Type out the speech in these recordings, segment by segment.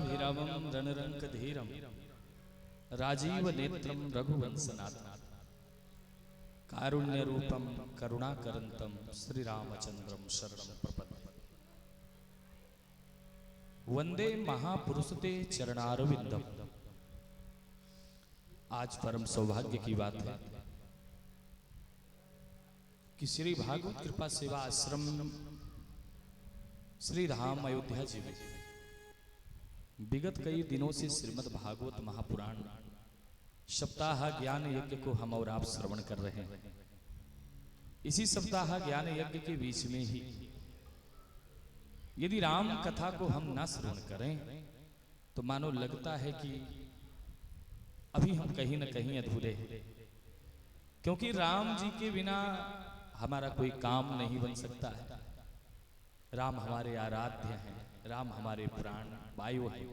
लोकाभिरामं रणरंकधीरं राजीव नेत्रं रघुवंशनाथं कारुण्य रूपम करुणाकरंतम श्री रामचंद्रम शरणं प्रपद्ये। वंदे महापुरुषते चरणारविंदम। आज परम सौभाग्य की बात है कि श्री भागवत कृपा सेवा आश्रम श्री राम अयोध्या जी में विगत कई दिनों से श्रीमद् भागवत महापुराण सप्ताह ज्ञान यज्ञ को हम और आप श्रवण कर रहे हैं। इसी सप्ताह ज्ञान यज्ञ के बीच में ही यदि राम कथा को हम ना श्रवण करें तो मानो लगता है कि अभी हम कहीं न कहीं अधूरे हैं, क्योंकि राम जी के बिना हमारा कोई काम नहीं बन सकता है। राम हमारे आराध्य हैं, राम हमारे प्राण वायु हैं,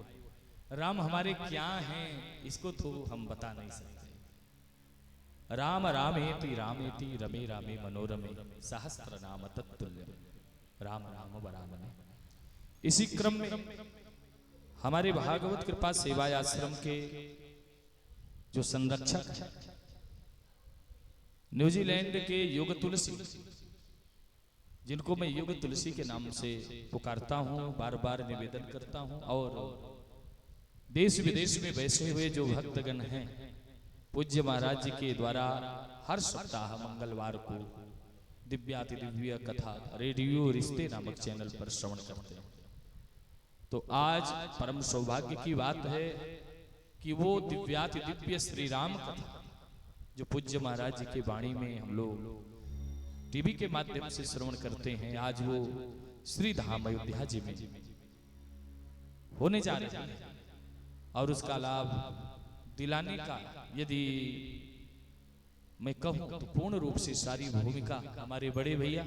राम हमारे क्या हैं इसको तो हम बता नहीं सकते। राम रामेति रामेति रमे रामे मनोरमे सहस्त्र नाम तत्तुल्य राम राम वरानने। इसी क्रम में हमारे भागवत कृपा सेवा आश्रम के जो संरक्षक हैं न्यूजीलैंड के युग तुलसी, जिनको मैं युग तुलसी के नाम से पुकारता हूं, बार बार निवेदन करता हूं, और देश विदेश में बैठे हुए जो भक्तगण हैं पूज्य महाराज जी के द्वारा हर सप्ताह मंगलवार को दिव्याति दिव्य कथा रेडियो रिश्ते नामक चैनल पर श्रवण करते हैं। तो आज परम सौभाग्य की बात है कि वो दिव्याति दिव्य श्री राम कथा जो पूज्य महाराज जी की वाणी में हम लोग टीवी के माध्यम से श्रवण करते हैं, आज वो श्री धाम अयोध्या जी में होने जा रही है। और उसका लाभ दिलाने का यदि मैं कहूं तो पूर्ण रूप से सारी भूमिका हमारे बड़े भैया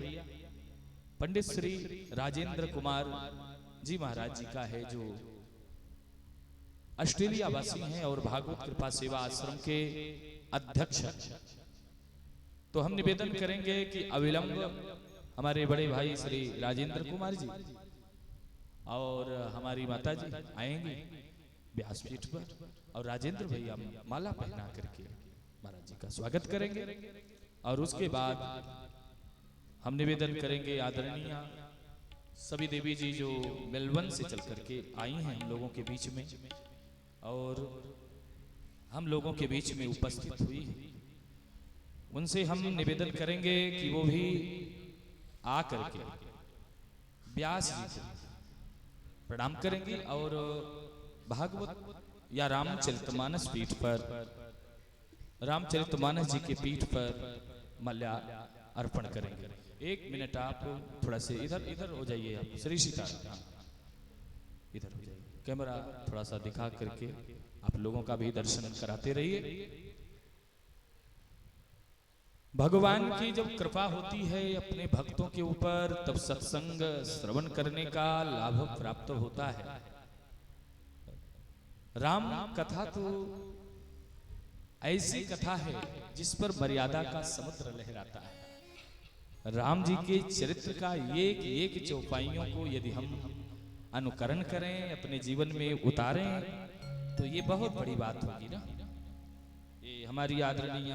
पंडित श्री राजेंद्र कुमार जी महाराज जी का है, जो ऑस्ट्रेलिया वासी हैं और भागवत कृपा सेवा आश्रम के अध्यक्ष। तो हम निवेदन करेंगे कि अविलंब हमारे बड़े भाई श्री राजेंद्र कुमार जी और हमारी माता जी आएंगे व्यासपीठ पर, और राजेंद्र भैया माला पहना करके महाराज जी का स्वागत करेंगे। और उसके बाद हम निवेदन करेंगे आदरणीय सभी देवी जी जो मेलबर्न से चल करके आई हैं हम लोगों के बीच में और हम लोगों के बीच में उपस्थित हुई है, उनसे हम निवेदन करेंगे कि वो भी आ करके व्यास जी को प्रणाम करेंगे और भागवत या रामचरितमानस पीठ पर रामचरितमानस जी के पीठ पर माल्या अर्पण करेंगे। एक मिनट आप थोड़ा से इधर हो जाइए, आप श्री सीताराम इधर हो जाइए, कैमरा थोड़ा सा दिखा करके आप लोगों का भी दर्शन कराते रहिए। भगवान की जब कृपा होती है अपने भक्तों के ऊपर तब सत्संग श्रवण करने का लाभ प्राप्त होता है। राम कथा तो ऐसी कथा है जिस पर मर्यादा का समुद्र लहराता है। राम जी के चरित्र का एक एक चौपाइयों को यदि हम अनुकरण करें, अपने जीवन में उतारें, तो ये बहुत बड़ी बात होगी ना। ये हमारी आदरणीय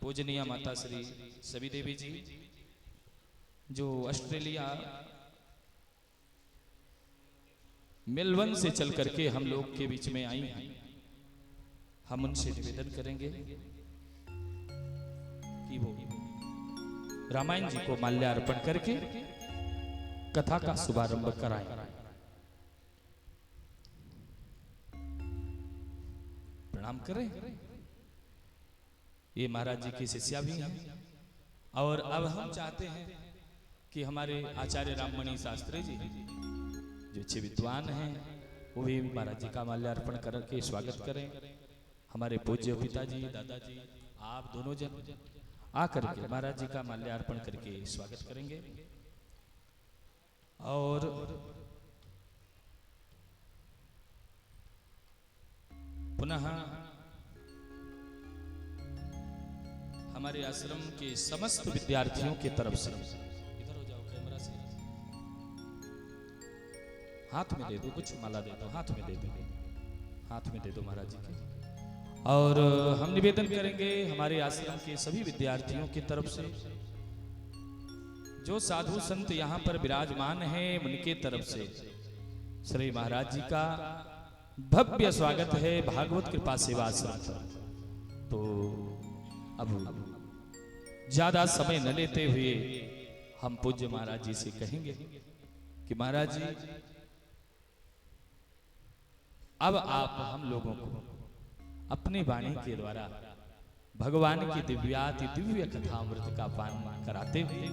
पूजनीय माता श्री सभी देवी जी जो ऑस्ट्रेलिया मेलबर्न से चल करके हम लोग के बीच में आई हैं, हम उनसे निवेदन करेंगे कि वो रामायण जी को माल्यार्पण करके कथा का शुभारंभ कराएं। प्रणाम करें। ये महाराज जी की शिष्या भी हैं और अब हम चाहते हैं कि हमारे आचार्य राममणि शास्त्री जी जो अच्छे विद्वान हैं वो भी महाराज जी का माल्यार्पण करके स्वागत करें। हमारे पूज्य पिताजी दादाजी आप दोनों जन आकर के महाराज जी का माल्यार्पण करके स्वागत करेंगे। और पुनः हमारे आश्रम के समस्त विद्यार्थियों की तरफ से हाथ में दे दो, कुछ माला दे दो, हाथ में दे दो, हाथ में दे दो महाराज जी के। और हम निवेदन करेंगे हमारे आश्रम के सभी विद्यार्थियों की तरफ से, जो साधु संत यहाँ पर विराजमान हैं उनके तरफ से श्री महाराज जी का भव्य स्वागत है भागवत कृपा सेवा आश्रम पर। तो अब ज्यादा समय न लेते हुए हम पूज्य महाराज जी से कहेंगे कि महाराज जी अब आप हम लोगों को अपनी वाणी के द्वारा भगवान की दिव्याति दिव्य कथामृत का पान कराते हुए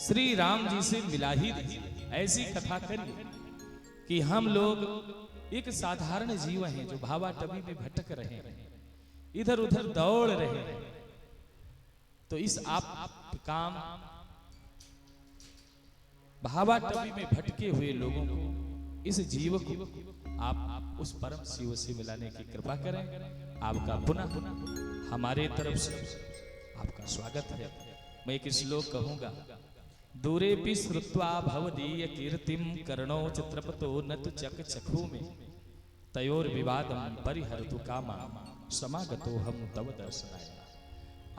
श्री राम जी से मिला ही ऐसी कथा करिए कि हम लोग एक साधारण जीव हैं जो भावाटवी में भटक रहे हैं, इधर उधर दौड़ रहे हैं। तो इस आप काम भावाटवी में भटके हुए लोगों को, इस जीव को आप उस परम शिव से मिलाने की कृपा करें। आपका पुनः हमारे तरफ से आपका स्वागत है। मैं एक श्लोक कहूंगा। दूरेपि श्रुत्वा भवदीय कीर्तिम कर्णो चित्रपतो नतु चक चखु में तयोर विवादम परिहरतु कामा समागतो हम तव दर्शनाय।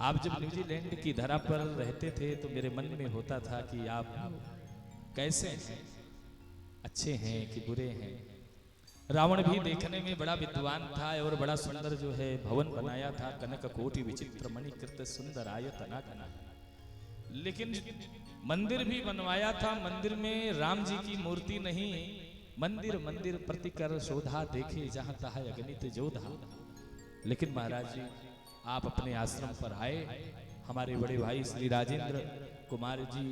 आप जब न्यूजीलैंड की धरा पर रहते थे तो मेरे मन में होता था कि आप कैसे हैं, अच्छे हैं कि बुरे हैं। रावण भी देखने में बड़ा विद्वान था और बड़ा सुंदर जो है भवन बनाया था, कनक कोटि विचित्र मणिकृत सुंदर आयतना घना। लेकिन मंदिर भी बनवाया था, मंदिर में राम जी की मूर्ति नहीं, मंदिर मंदिर प्रतिकर शोधा देखे जहां तहा अगणित जोधा। लेकिन महाराज जी आप अपने आश्रम पर आए, हमारे बड़े भाई श्री राजेंद्र कुमार जी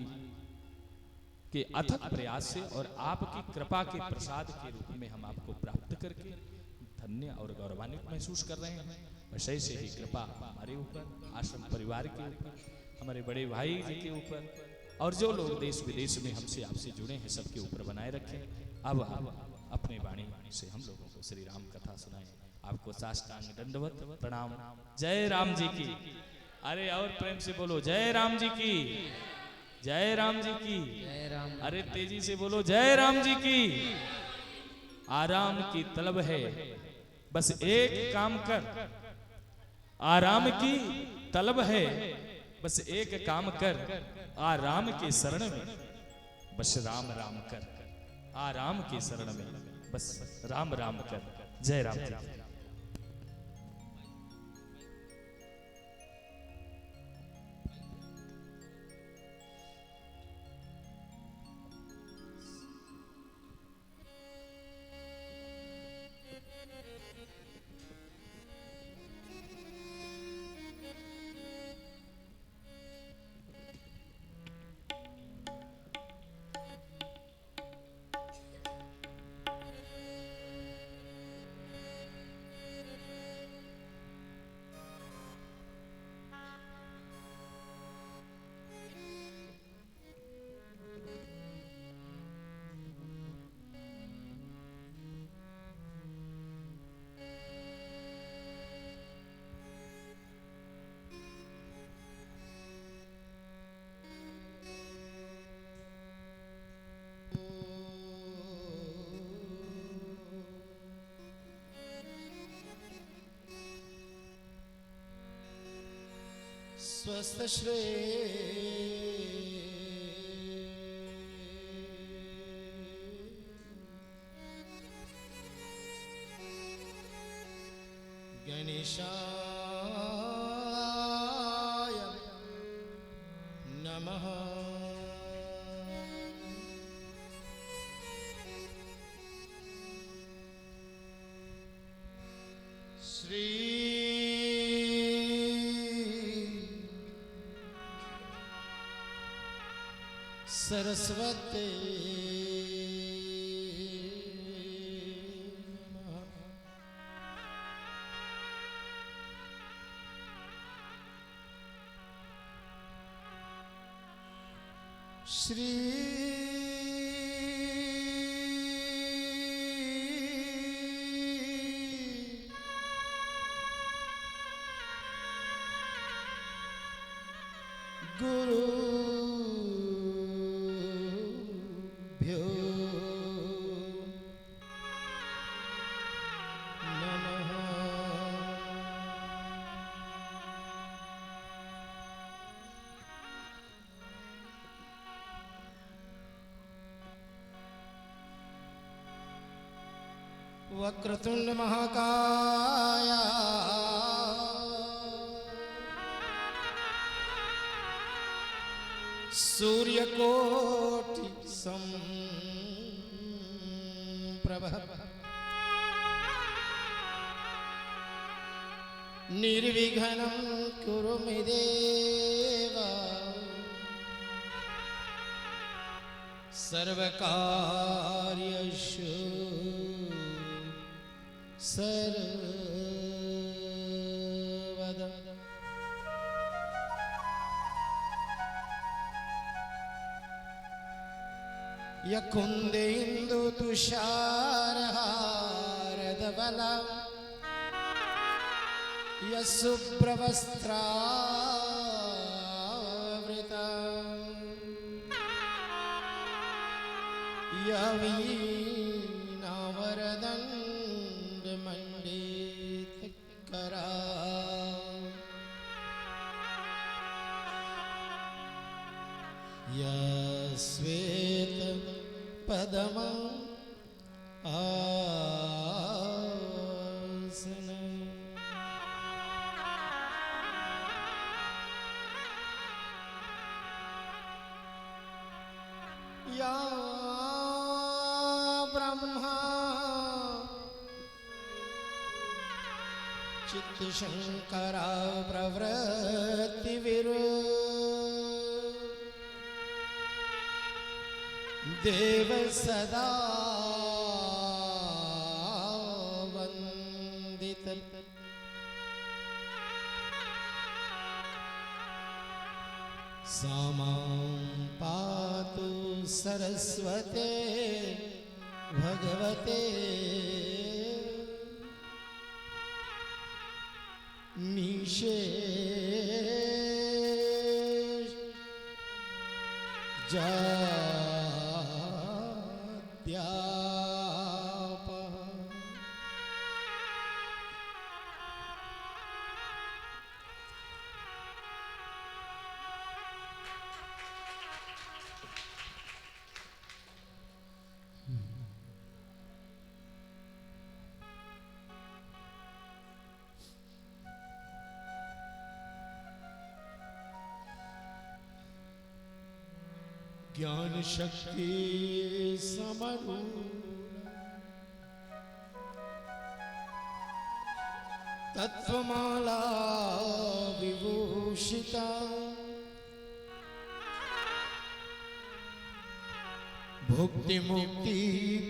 के अथक प्रयास से और आपकी कृपा के प्रसाद के रूप में हम आपको प्राप्त करके धन्य और गौरवान्वित महसूस कर रहे हैं। वैसे से ही कृपा हमारे ऊपर, आश्रम परिवार के ऊपर, हमारे बड़े भाई जी के ऊपर और जो लोग देश विदेश में हमसे आपसे जुड़े हैं सबके ऊपर बनाए रखें। अब अपने वाणी से हम लोगों को श्री राम कथा सुनाएं। आपको साष्टांग दंडवत प्रणाम। जय राम जी की। अरे और प्रेम से बोलो जय राम जी की, जय राम जी की। जय राम। अरे तेजी से बोलो जय राम जी की। आराम की तलब है, बस एक काम कर। आराम की तलब है, बस एक काम कर। आराम के शरण में बस राम राम कर। आराम के शरण में बस राम राम कर। जय राम जी। स्वस्थ श्री गणेशाय नमः। श्री सरस्वती नमः। श्री गुरुभ्यो वक्रतुंड महाकाया सूर्यकोटि समप्रभ निर्विघ्नं कुरु मे देव सर्वकार्येषु सर्वदा। यकुन्देन्दु तुषारहारधवला यशुभ्रवस्त्रावृता यवीणावरदण्डमण्डितकरा यश्वेतपदमं आसनं या ब्रह्मा चित्तशंकरा प्रवृत्तिविरो देव सदा वंदित सामां पातु सरस्वते भगवते निशेष जाद्यापः ज्ञान शक्ति समरूप तत्वमाला विभूषिता भुक्ति मुक्ति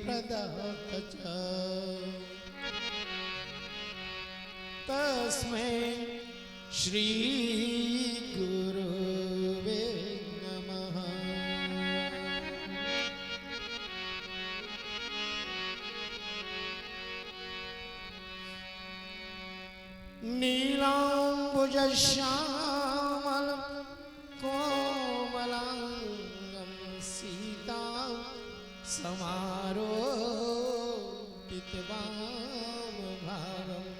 प्रदाता तस्मै श्री गुरुवे नमः। नीलांबुज श्यामल कोमलांगं सीता समारोपित वाम भागम्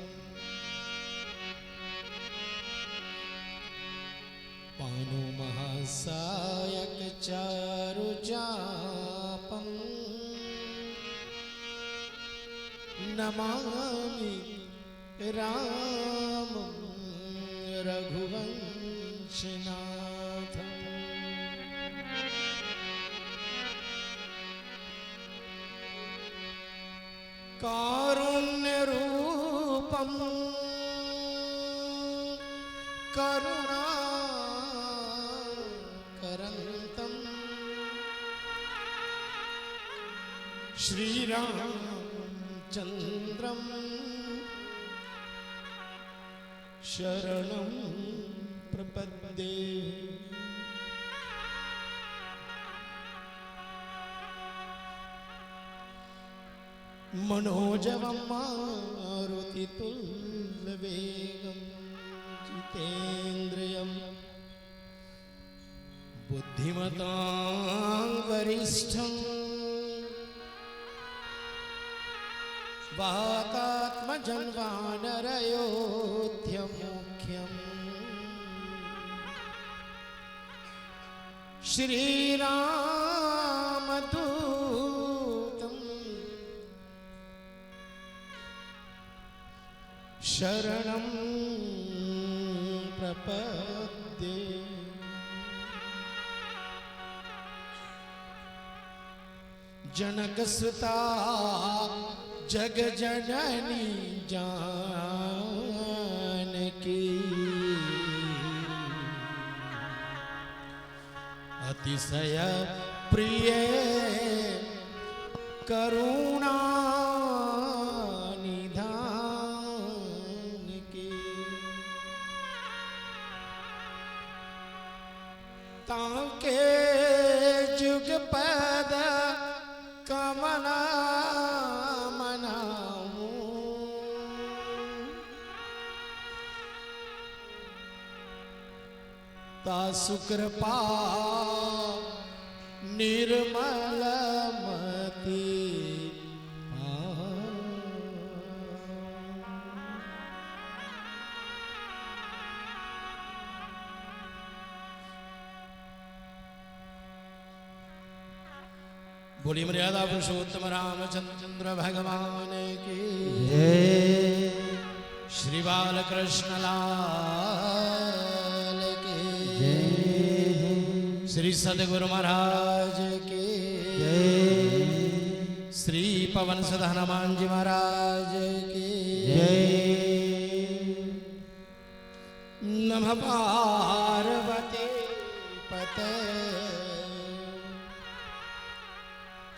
पाणो महासायक चारुचापं नमामि रामं रघुवंशनाथम्। कारुण्यरूपं करुणाकरन्तं श्रीरामचन्द्रं शरणं प्रपद्ये। मनोजवं मारुतितुल्यवेगं जितेन्द्रियं बुद्धिमतां वरिष्ठं वातात्मजं वानरयोध्यमुख्यम् श्रीरामदूतं शरणं प्रपद्ये। जनकसुता जगजननी जानकी अतिशय प्रिय करुणा निधान की ताके जुग पद कमला मनाऊं ता सुकृपा निर्मल मति बोली मर्यादा पुरुषोत्तम रामचंद्र भगवान की जय। श्री बालकृष्ण लाल की जय। श्री सद्गुरु महाराज की जय। श्री पवन सुत हनुमान जी महाराज की जय। नमः पार्वती पते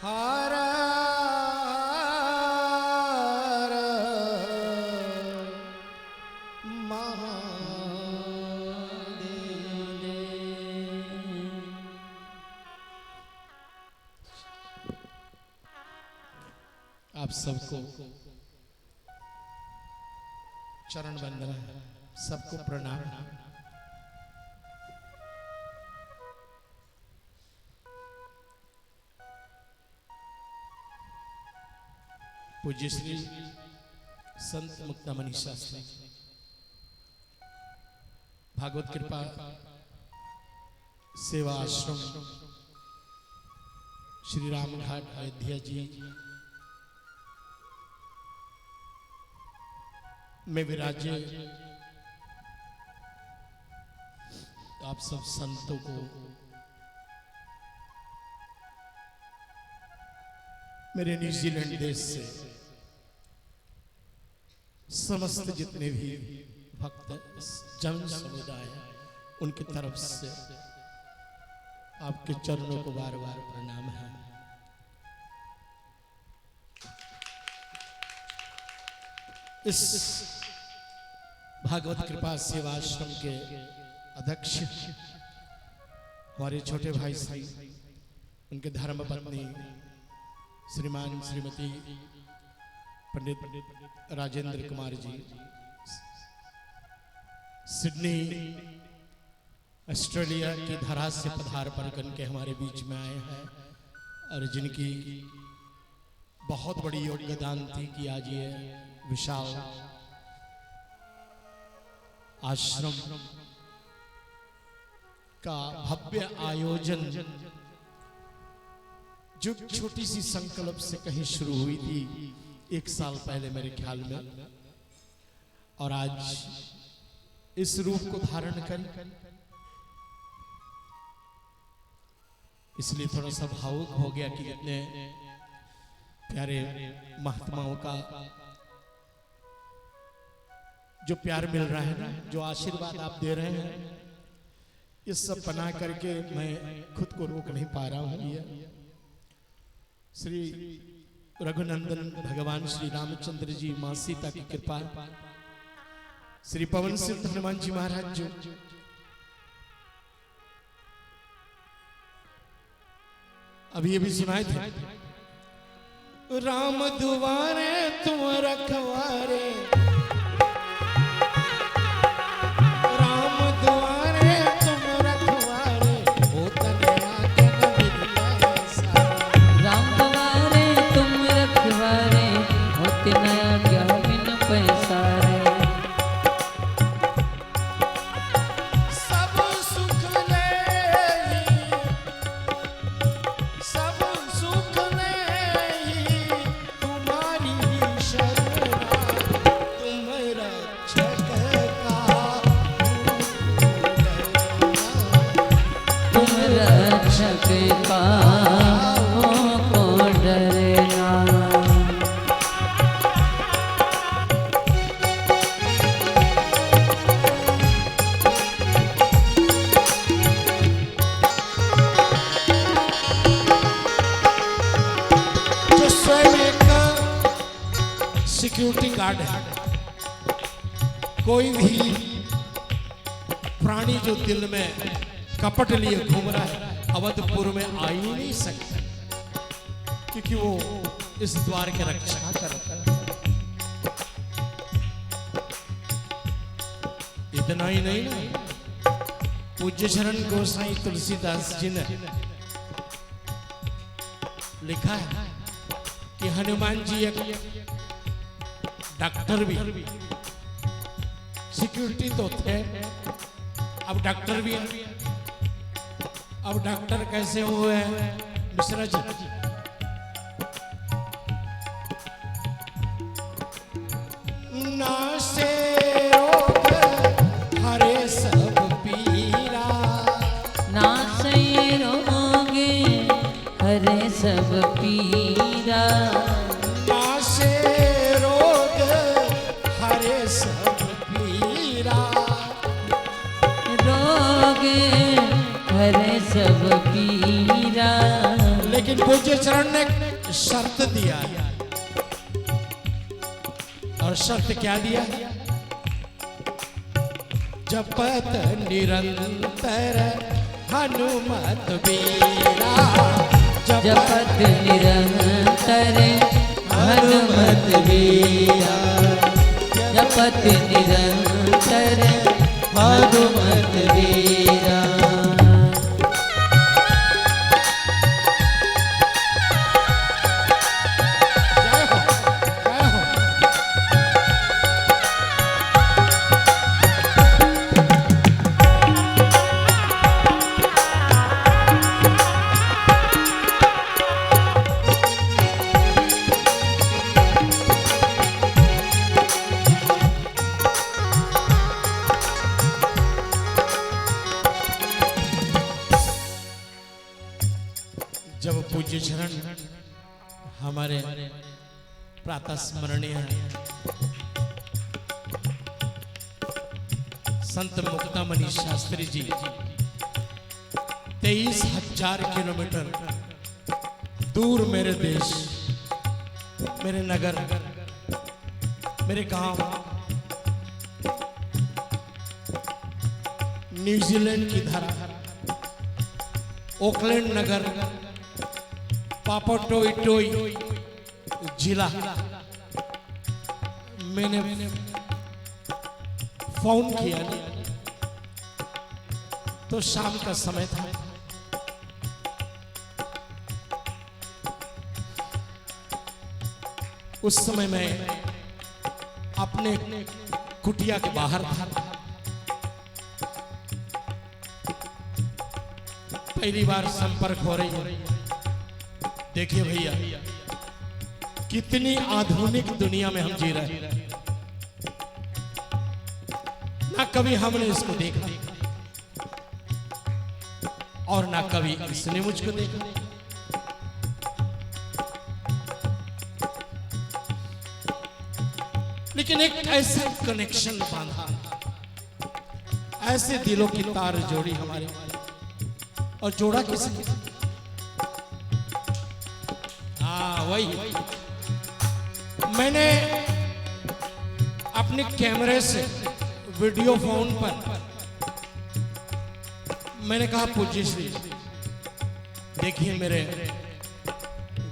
हर हर महादेव। आप सबको चरण वंदना, सबको प्रणाम। पूज्य श्री संत मुक्तामणि शास्त्री भागवत कृपा सेवा आश्रम श्री राम घाट अयोध्या जी में विराजे आप सब संतों को मेरे न्यूजीलैंड देश से समस्त जितने भी भक्त जन समुदाय उनकी तरफ से आपके चरणों को बार बार प्रणाम है। इस भागवत कृपा सेवाश्रम के अध्यक्ष हमारे छोटे भाई श्री उनके धर्म पत्नी श्रीमान श्रीमती पंडित राजेंद्र कुमार जी सिडनी ऑस्ट्रेलिया की धरा से पधार करके हमारे बीच में आए हैं और जिनकी बहुत बड़ी योगदान थी कि आज ये विशाल आश्रम का भव्य आयोजन जो छोटी सी संकल्प से कहीं शुरू हुई थी 1 साल पहले मेरे ख्याल में, और आज इस रूप को धारण कर, इसलिए थोड़ा सा भावुक हो गया कि इतने प्यारे महात्माओं का जो प्यार मिल रहा है ना, जो आशीर्वाद आप दे रहे हैं, इस सब बना करके मैं खुद को रोक नहीं पा रहा हूं। श्री रघुनंदन भगवान श्री रामचंद्र जी, मां सीता की कृपा, श्री पवन सिंह हनुमान जी महाराज जो अभी ये भी सुनाए थे, राम दुआरे तुम रखवारे, राम दुआरे तुम रखवारे, हो तनया जन बिन पैसा, राम दुआरे तुम रखवारे, हो तनया जन बिन पैसा रे। सब सुख ले तुम्हारी शरणा, तुम सिक्योरिटी गार्ड है। कोई भी प्राणी जो दिल में कपट लिए घूम रहा है अवधपुर में आ ही नहीं सकता, क्योंकि वो इस द्वार के रक्षा करता है। इतना ही नहीं, पूज्य शरण गोसाई तुलसीदास जी ने लिखा है कि हनुमान जी एक डॉक्टर भी, सिक्योरिटी तो थे, अब डॉक्टर भी है। अब डॉक्टर कैसे हुए मिश्रा जी? नासे रोग हरे सब पीरा, नासे रोग हरे सब पीरा, नासे रोग हरे सब पीरा, रोग हरे सब पीरा। लेकिन पूज्य चरण ने शर्त दिया है, और शर्त क्या दिया? जपत निरंतर हनुमत वीरा, जपत निरंतर हनुमत वीरा, जपत निरंतर हनुमत वीरा। जय हो, जय हो। जब पूज्य चरण हमारे प्रातः स्मरणीय संत मुक्तामणि शास्त्री जी 23,000 किलोमीटर दूर मेरे देश, मेरे नगर, मेरे गांव न्यूजीलैंड की धरा, ओकलैंड नगर, पापाटोई जिला मैंने फोन किया, तो शाम का समय था। उस समय मैं अपने कुटिया के बाहर था। पहली बार संपर्क हो रही है। देखिए भैया, कितनी आधुनिक दुनिया में हम जी रहे हैं। ना कभी हमने इसको देखा और ना कभी इसने मुझको देखा। लेकिन एक ऐसा कनेक्शन बांधा, ऐसे दिलों की तार जोड़ी हमारे, और जोड़ा किसने? वही मैंने अपने कैमरे से वीडियो फोन पर मैंने कहा, पूज्य श्री देखिए, मेरे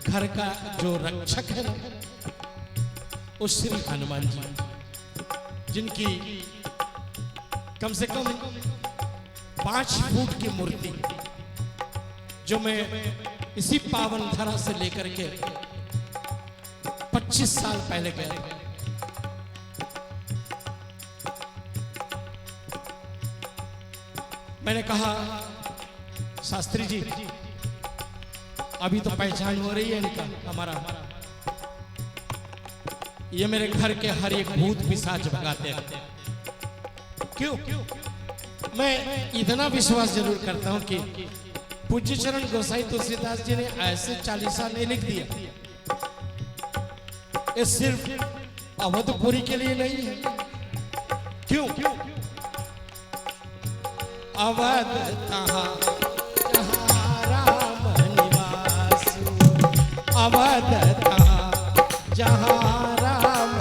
घर का जो रक्षक है ना, उस श्री हनुमान जी, जिनकी कम से कम 5 फुट की मूर्ति, जो मैं इसी पावन धरा से लेकर के 25 साल पहले गया। मैंने कहा, शास्त्री जी अभी तो पहचान हो रही है इनका, हमारा ये मेरे घर के हर एक भूत पिशाच भगाते हैं। क्यों? मैं इतना विश्वास जरूर करता हूं कि पूज्य चरण गोसाई तुलसीदास जी ने ऐसे 40 नहीं लिख दिया। ये सिर्फ अवधपुरी के लिए नहीं है। क्यों? अवध तहाँ जहाँ राम निवास, अवध तहाँ जहाँ राम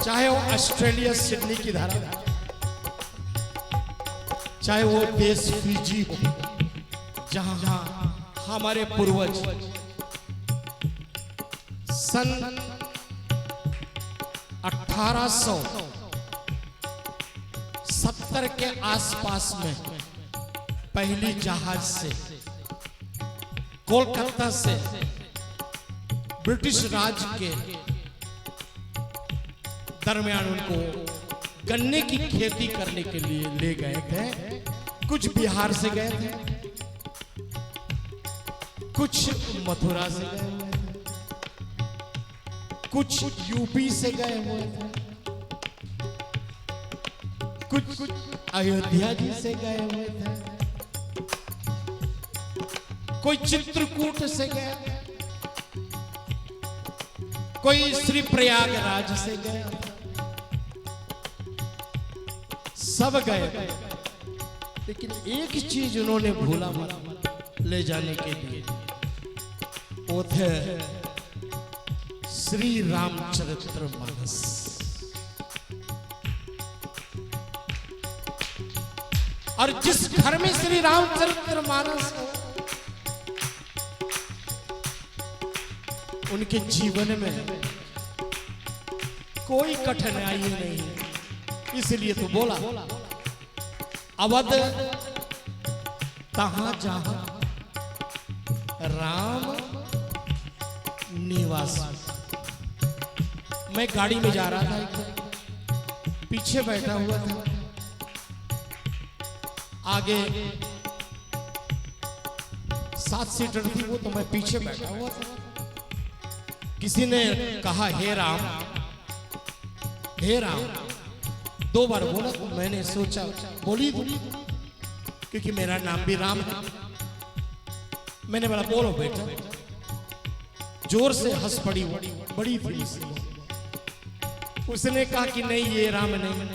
चाहे वो ऑस्ट्रेलिया सिडनी की धारा, चाहे वो देश फिजी हो, जहां हमारे पूर्वज सन 1870 के आसपास में पहली जहाज से कोलकाता से ब्रिटिश राज के दरमियान उनको गन्ने की खेती करने के लिए ले गए थे। कुछ बिहार से गए थे, कुछ मथुरा से गए हुए थे, कुछ यूपी से गए हुए थे, कुछ अयोध्या जी से गए हुए थे, कोई चित्रकूट से गए, कोई श्री प्रयागराज से गए, सब गए, लेकिन एक चीज उन्होंने भूला ले जाने के लिए, वो थे श्री रामचरितमानस। और जिस घर में श्री रामचरितमानस हो, उनके जीवन में कोई कठिनाई नहीं, इसलिए तो बोला अवध तहां जहां राम निवास। मैं गाड़ी में जा रहा था, पीछे बैठा हुआ था, आगे 7 सीटर थी वो, तो मैं पीछे बैठा हुआ था। किसी ने कहा हे राम, हे राम 2 बार बोला, तो मैंने सोचा बोली क्योंकि मेरा नाम भी राम है। मैंने बोला बोलो बेटा, जोर से हंस पड़ी, बड़ी थी उसने कहा कि नहीं ये राम नहीं,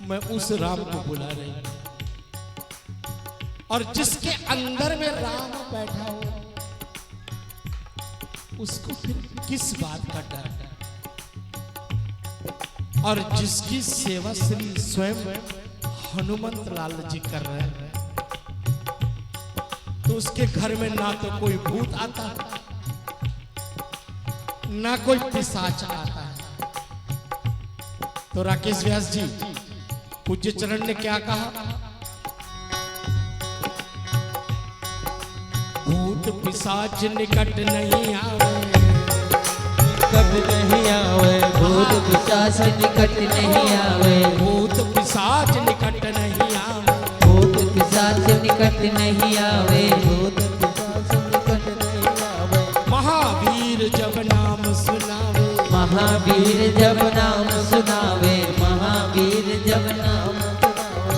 मैं उस राम को बुला रही हूं, और जिसके अंदर में राम बैठा हो उसको फिर किस बात का डर है। और जिसकी सेवा श्री स्वयं हनुमंत लाल जी कर रहे हैं, तो उसके घर में ना तो कोई भूत आता है, ना कोई पिशाच आता है। तो राकेश व्यास जी पूज्य चरण ने क्या कहा, भूत पिशाच निकट नहीं आवे, कभी नहीं आवे, भूत पिशाच निकट नहीं आवे, भूत पिशाच निकट नहीं आवे, भूत पिशाच निकट नहीं आवे, भूत पिशाच निकट नहीं आवे। महावीर जब नाम सुनावे, महावीर जब नाम सुनावे, महावीर जब नाम सुनावे।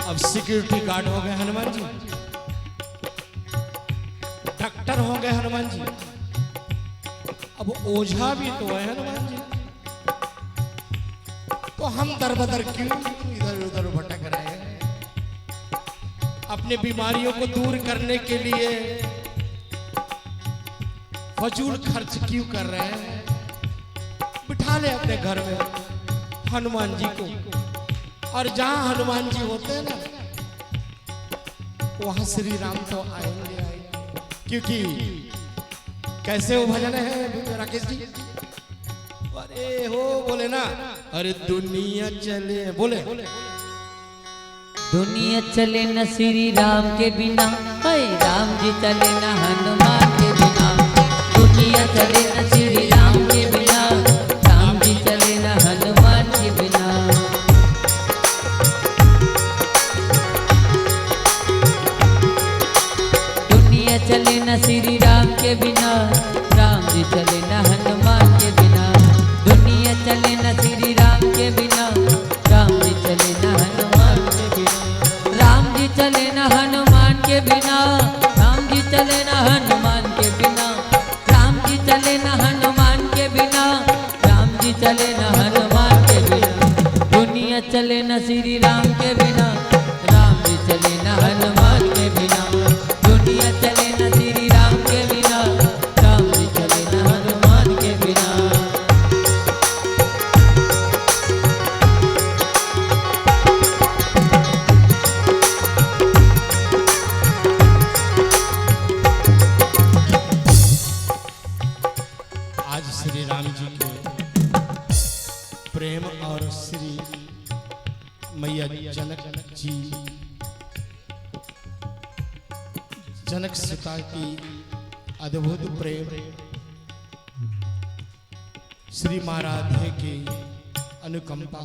अब सिक्योरिटी गार्ड हो गए हनुमान जी, डॉक्टर हो गए हनुमान जी, अब ओझा भी तो है हनुमान जी। तो हम दर बदर क्यों इधर उधर भटक रहे हैं? अपने बीमारियों को दूर करने के लिए फजूल खर्च क्यों कर रहे हैं? बिठा ले अपने घर में हनुमान जी को, और जहां हनुमान जी होते हैं ना, वहां श्री राम तो आएंगे। क्योंकि कैसे वो भजन है राकेश जी? अरे हो बोले ना, अरे दुनिया चले, बोले दुनिया चले न श्री राम के बिना, हाय राम जी चले न हनुमान के बिना। दुनिया चले न श्री राम के बिना, राम जी चले न हनुमान के बिना। दुनिया चले न श्री राम के बिना, राम जी चले न हनुमान के बिना। दुनिया चले न श्री राम के बिना, राम जी चले न हनुमान के बिना। राम जी चले न हनुमान के बिना, राम जी चले न हनुमान के बिना। राम जी चले न हनुमान के बिना, राम जी चले न हनुमान के बिना। दुनिया चले न श्री राम के बिना, राम जी चले न हनुमान के बिना। दुनिया चले न श्री राम के बिना, राम जी के प्रेम और श्री मैया जनक जी जनक सीता की अद्भुत प्रेम, श्री महाराधे की अनुकंपा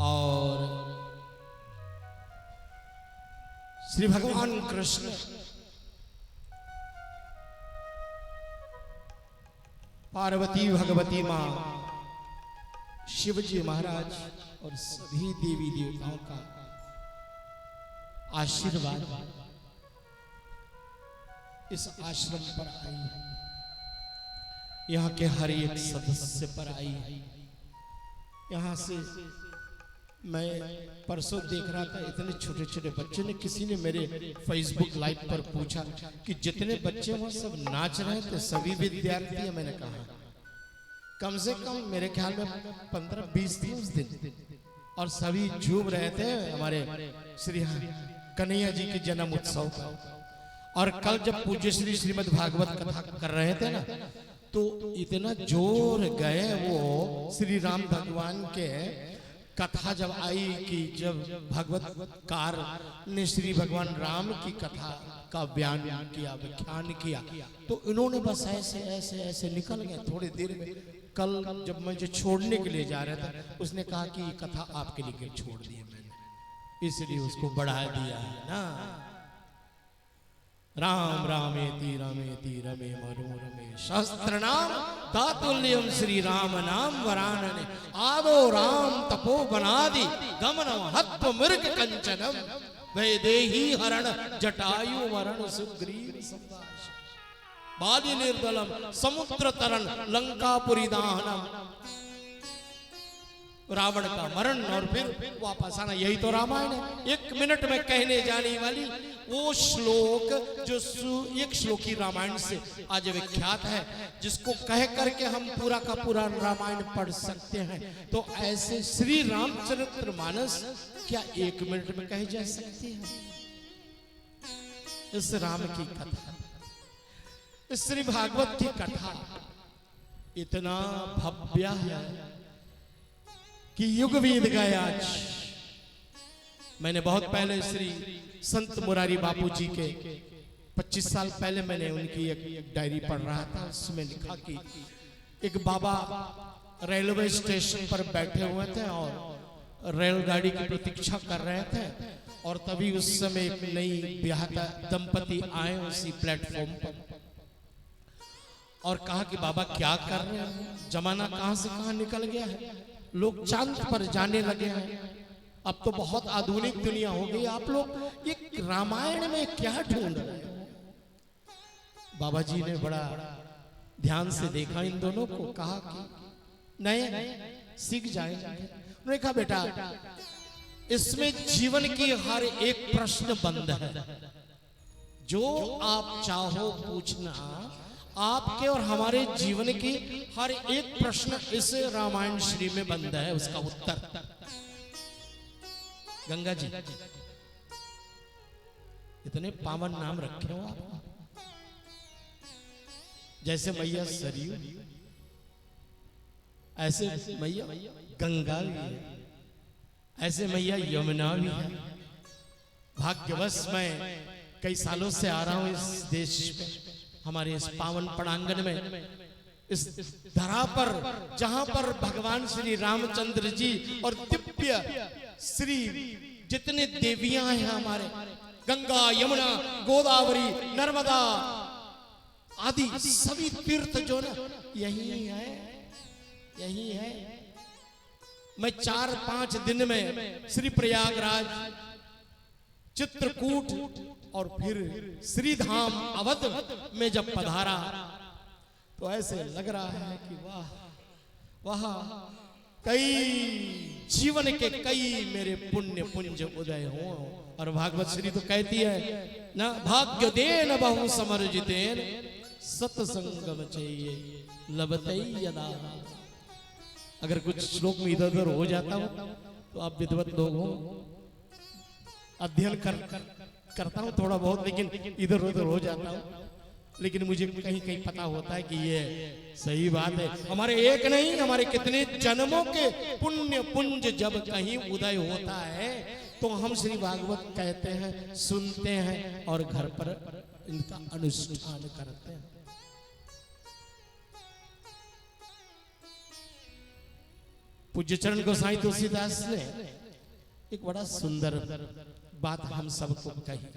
और श्री भगवान कृष्ण पार्वती भगवती माँ शिवजी महाराज और सभी देवी देवताओं का आशीर्वाद इस आश्रम पर आई है, यहाँ के हर एक सदस्य पर आई है। यहाँ से मैं परसों देख रहा था, इतने छोटे छोटे बच्चे ने, किसी ने मेरे फेसबुक लाइव पर पूछा कि जितने बच्चे वहां सब नाच रहे थे सभी विद्यार्थी हैं। मैंने कहा कम से कम मेरे ख्याल में 15-20 थे उस दिन, और सभी झूम रहे थे हमारे श्री कन्हैया जी के जन्म उत्सव का। और कल जब पूज्य श्री श्रीमद् भागवत कथा कर रहे थे ना, तो इतना जोर गए वो श्री राम भगवान के कथा जब आई कि जब भगवत कार ने श्री भगवान राम की कथा का बयान किया, व्याख्यान किया, तो इन्होंने बस ऐसे ऐसे ऐसे निकल गए थोड़ी देर में। कल जब मुझे छोड़ने के लिए जा रहा था, उसने कहा कि ये कथा आपके लिए छोड़ दी मैंने, इसलिए उसको बढ़ा दिया है ना। राम रामेति रमेति रमे मनोरमे शास्त्र नाम दातुल्यम श्री राम नाम वरानने आदो राम तपो बनादि गमनम हत्व मृग कंचनम वैदेही हरण जटायु वरण सुग्रीव संभाष बादि निर्दलम समुद्र तरन लंकापुरी दाहनम, रावण का मरण और फिर वापस आना, यही तो रामायण है। 1 मिनट में कहने जाने वाली वो श्लोक जो एक श्लोकी रामायण से आज विख्यात है, जिसको कह करके हम पूरा का पूरा रामायण पढ़ सकते हैं। तो ऐसे श्री रामचरितमानस क्या 1 मिनट में कहे जा सकते हैं? इस राम की कथा, इस श्री भागवत की कथा इतना भव्य है कि युग बीत गए। आज मैंने बहुत पहले श्री संत मुरारी बापू जी के 25 साल पहले मैंने उनकी एक डायरी पढ़ रहा था, उसमें लिखा कि एक बाबा रेलवे स्टेशन पर बैठे हुए थे और रेलगाड़ी की प्रतीक्षा कर रहे थे, और तभी उस समय एक नई ब्याहता दंपति आए उसी प्लेटफॉर्म पर और कहा कि बाबा क्या कर रहे हैं, जमाना कहां से कहां निकल गया है, लोग चांद पर जाने लगे हैं, अब तो बहुत आधुनिक दुनिया हो गई, आप लोग ये रामायण में क्या ढूंढ रहे हो? बाबा जी ने बड़ा ध्यान से देखा इन दोनों को, कहा कि नहीं सीख जाएंगे। उन्होंने कहा बेटा इसमें जीवन की हर एक प्रश्न बंद है, जो आप चाहो पूछना, आपके और हमारे जीवन की हर एक प्रश्न इस रामायण श्री में बंद है, उसका उत्तर। गंगा जी इतने पावन नाम रखे हो आप, जैसे मैया सरयू, ऐसे मैया गंगा भी है, ऐसे मैया यमुना भी है। भाग्यवश मैं कई सालों से आ रहा हूं इस देश में, हमारे इस पावन पड़ांगन में, इस धरा पर जहां पर भगवान श्री रामचंद्र जी और दिव्य श्री जितने देवियां हैं हमारे, गंगा यमुना गोदावरी नर्मदा आदि सभी तीर्थ जो ना यही है, यही है। मैं 4-5 दिन में श्री प्रयागराज, चित्रकूट और फिर श्रीधाम अवध में जब पधारा तो ऐसे लग रहा है कि वाह वाह, कई जीवन के कई मेरे पुण्य पुंज उदय हो। और भागवत श्री तो कहती है ना, भाग्य देन बहु समर्जितेन सत्संगम चाहिए लभते यदा। अगर कुछ श्लोक में इधर उधर हो जाता हो तो आप विद्वत लोग हो, अध्ययन करता हूं थोड़ा बहुत, लेकिन इधर उधर हो जाता हूं लेकिन मुझे कहीं कहीं पता होता है कि ये सही बात है। हमारे एक नहीं, हमारे कितने जन्मों के पुण्य पुंज जब कहीं उदय होता है तो हम श्री भागवत कहते हैं, सुनते हैं और घर पर इनका अनुष्ठान करते हैं। पूज्य चरण गोसाई तुलसीदास ने एक बड़ा सुंदर बात हम सबको कही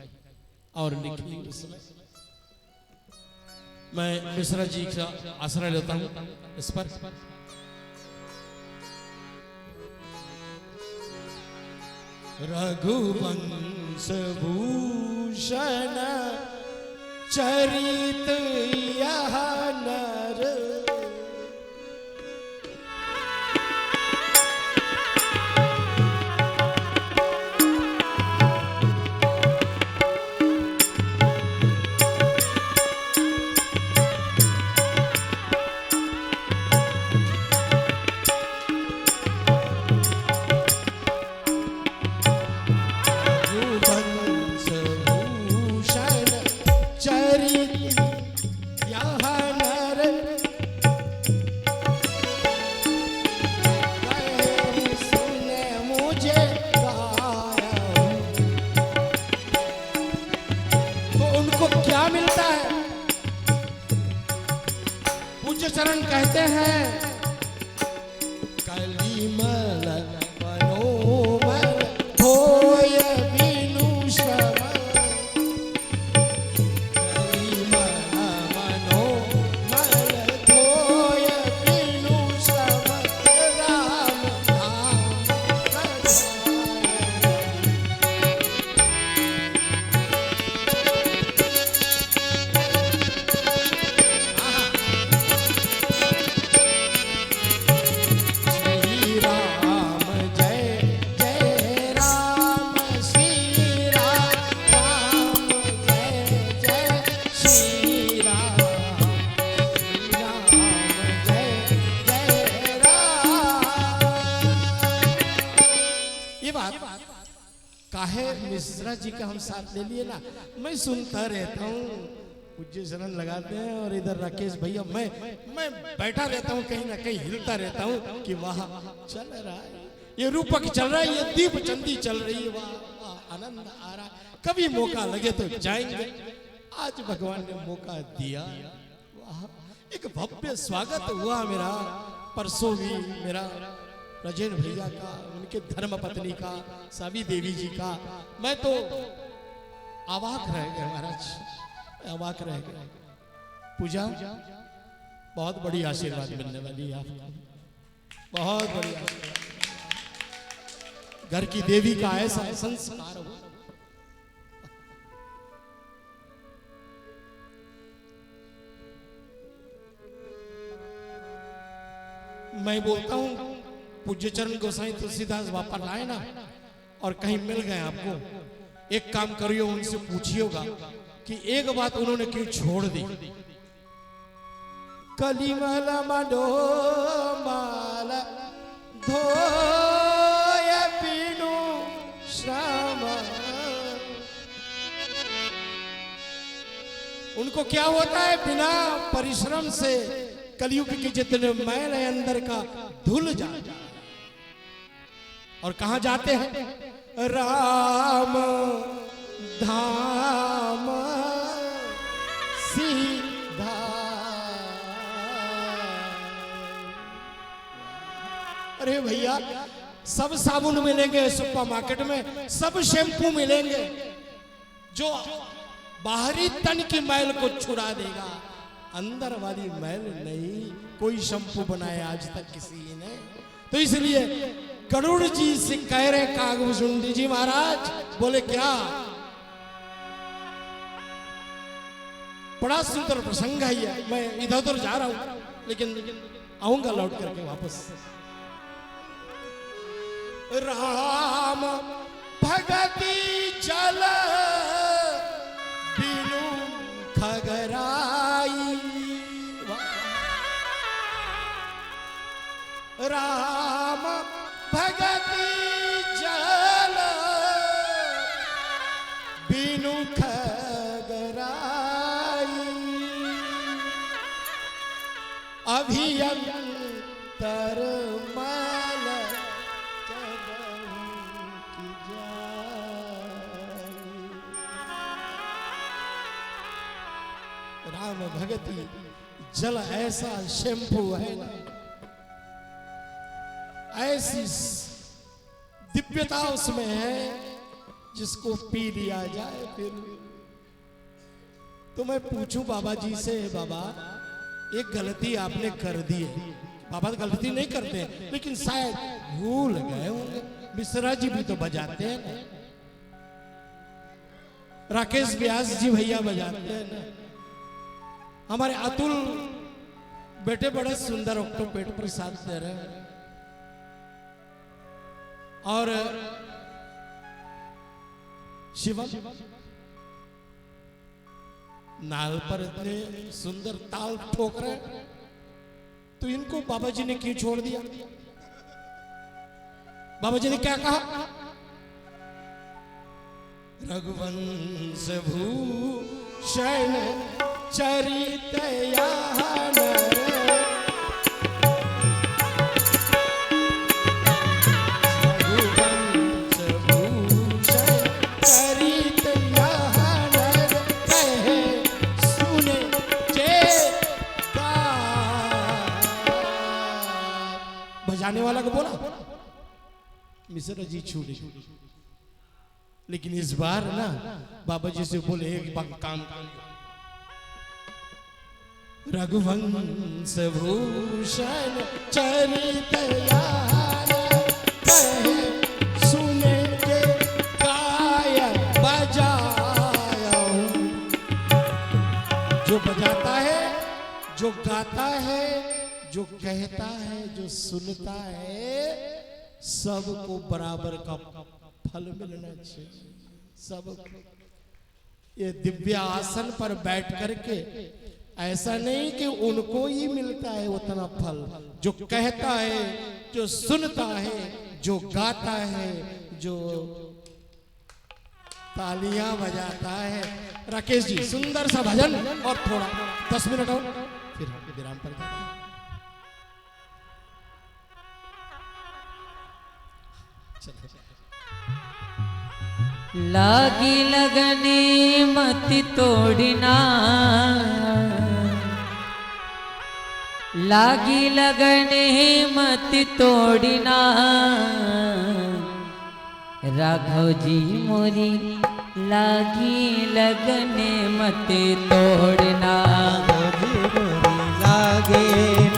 और लिखी। उसमें मैं मिश्रा जी का आश्रय लेता हूं इस पर। रघुवंश भूषण चरित यह नर, चरण कहते हैं कलिमल मनोमल होय बिनु श्रवण, कलिमल मनोमल होय बिनु श्रवण, राम नाम काहे मिश्रा जी का हम साथ ले लिए ना। मैं सुनता रहता हूँ, पूज्य शरण लगाते हैं और इधर राकेश भैया, मैं बैठा रहता हूँ, कहीं ना कहीं हिलता रहता हूँ कि वाह चल रहा है, ये रूपक चल रहा है, ये दीप चंदी चल रही है, वाह आनंद आ रहा है। कभी मौका लगे तो जाएंगे। आज भगवान ने मौका दिया, वाह एक भव्य स्वागत हुआ मेरा। परसों भी मेरा राजेंद्र भैया का, उनके धर्म पत्नी का, सावी देवी जी का, मैं तो अवाक रह गया महाराज, अवाक रह गया। पूजा बहुत बड़ी आशीर्वाद मिलने वाली है आपको, बहुत बड़ी आशीर्वाद। घर की देवी का ऐसा संस्कार हो। मैं बोलता हूं पूज्य चरण गोसाई तुलसीदास वापस लाए ना, और कहीं मिल गए आपको, एक काम करियो, उनसे पूछिएगा कि एक बात उन्होंने क्यों छोड़ दी। कलिमल मडो माल धोय बिनु श्रम, उनको क्या होता है, बिना परिश्रम से कलयुग के जितने मैल है अंदर का धुल जाता है। और कहां जाते हैं, राम धाम सीधा। अरे भैया, सब साबुन मिलेंगे सुपर मार्केट में, सब शैम्पू मिलेंगे जो बाहरी तन की मैल को छुड़ा देगा, अंदर वाली मैल नहीं कोई शैम्पू बनाया आज तक किसी ने। तो इसलिए गरुड़ जी से कह रहे कागभूषुंडी जी महाराज, बोले क्या, बड़ा सुंदर प्रसंग है ये। मैं इधर उधर जा रहा हूं, लेकिन आऊंगा लौट करके वापस। राम भगति चल बिनु खगराई, राम भगति जल बिनु खगराई, अभियंतर माल चबहु की जाई। राम भगति जल ऐसा शैम्पू है ना, ऐसी दिव्यता उसमें है, जिसको पी लिया जाए फिर। तो मैं पूछूं बाबा जी से, बाबा एक गलती आपने कर दी है। बाबा तो गलती नहीं करते, लेकिन शायद भूल गए होंगे। मिश्रा जी भी तो बजाते हैं ना, राकेश व्यास जी भैया बजाते हैं ना, हमारे अतुल बेटे बड़े सुंदर ऑक्टोपेट प्रसाद दे रहे हैं, और शिवम नाल पर इतने सुंदर ताल ठोक रहे, तो इनको बाबा जी ने क्यों छोड़ दिया? बाबा जी ने क्या कहा? रघुवंश भूषण चरित यान बजाने वाला को बोला मिश्रा जी छूटे, लेकिन इस बार ना बाबा जी से बोले एक बार काम रघुवंश भूषण चरित यान कहे सुने के गाय बजाया हूं। जो बजाता है, जो गाता है, जो कहता है, जो सुनता है, सबको बराबर का फल मिलना चाहिए। सब ये दिव्य आसन पर बैठ करके ऐसा नहीं कि उनको ही मिलता है उतना फल। जो कहता है, जो सुनता है, जो गाता है, जो तालियां बजाता है। राकेश जी सुंदर सा भजन और थोड़ा 10 मिनट और फिर विराम पर जाते हैं। लागी लगने मत तोड़ना, लागी लगने मत तोड़ना, राघव जी मोरी लागी लगने मत तोड़ना, लागे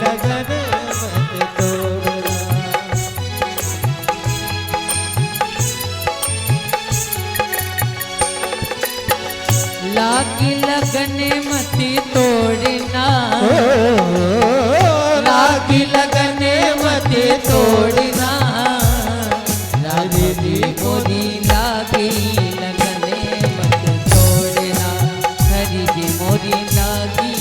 लगने मत तोड़ना। लागी लगने मत तोड़ना, लागी लगने मत तोड़ना, राधे जी मोरी लागी लगने मत तोड़ना, हरि जी मोरी लागी।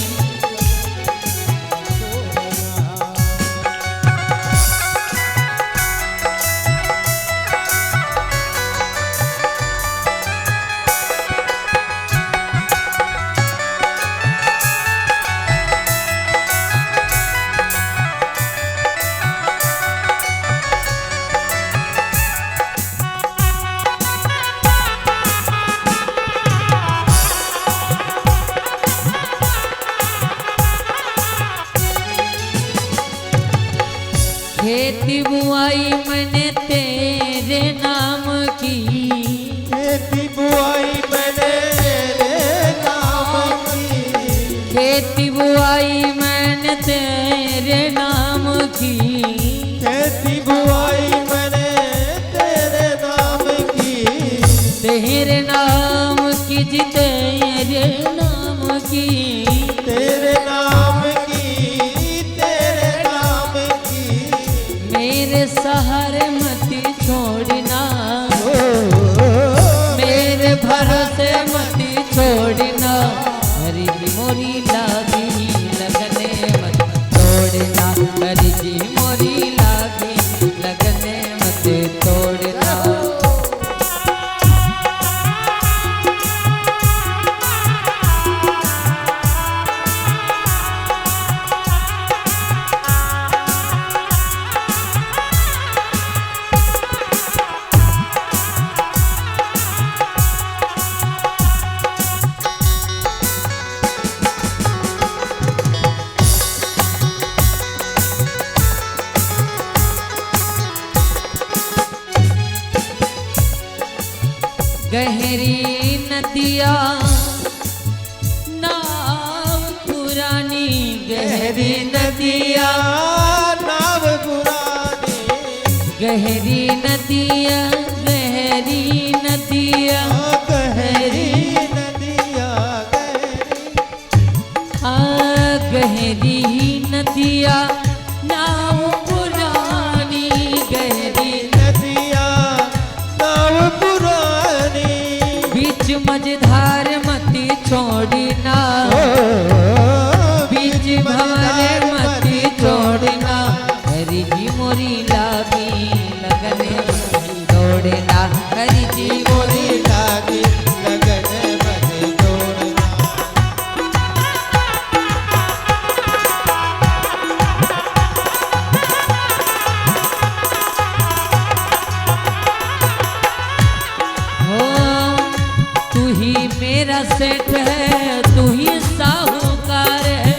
खेती बुआई मैंने तेरे नाम की, खेती बुआई मैंने तेरे नाम की, खेती बुआई मैंने तेरे नाम की, खेती बुआई मैंने तेरे नाम की, तेरे नाम की जी तेरे नाम की, तेरे नाम की, तेरे नाम की, मेरे सहारे मत छोड़ना, मेरे भरोसे मत छोड़ना, हरि जी मोरी लागी लगने मत तोड़ना, हरि जी मोरी लागी लगने मत तोड़ना। गहरी नदिया नाव पुरानी गहरी नदिया गहरी नदिया गहरी नदिया गहरी नदिया नाव पुरानी गहरी नदिया नाव पुरानी बीच मझधार मती छोड़ना बीच भंवर मती छोड़ना हरी जी मोरी लागी लगने दौड़ना हरी जी मोरी लागी लगन बने दौड़ना हो तू ही मेरा सेठ है तू ही साहूकार है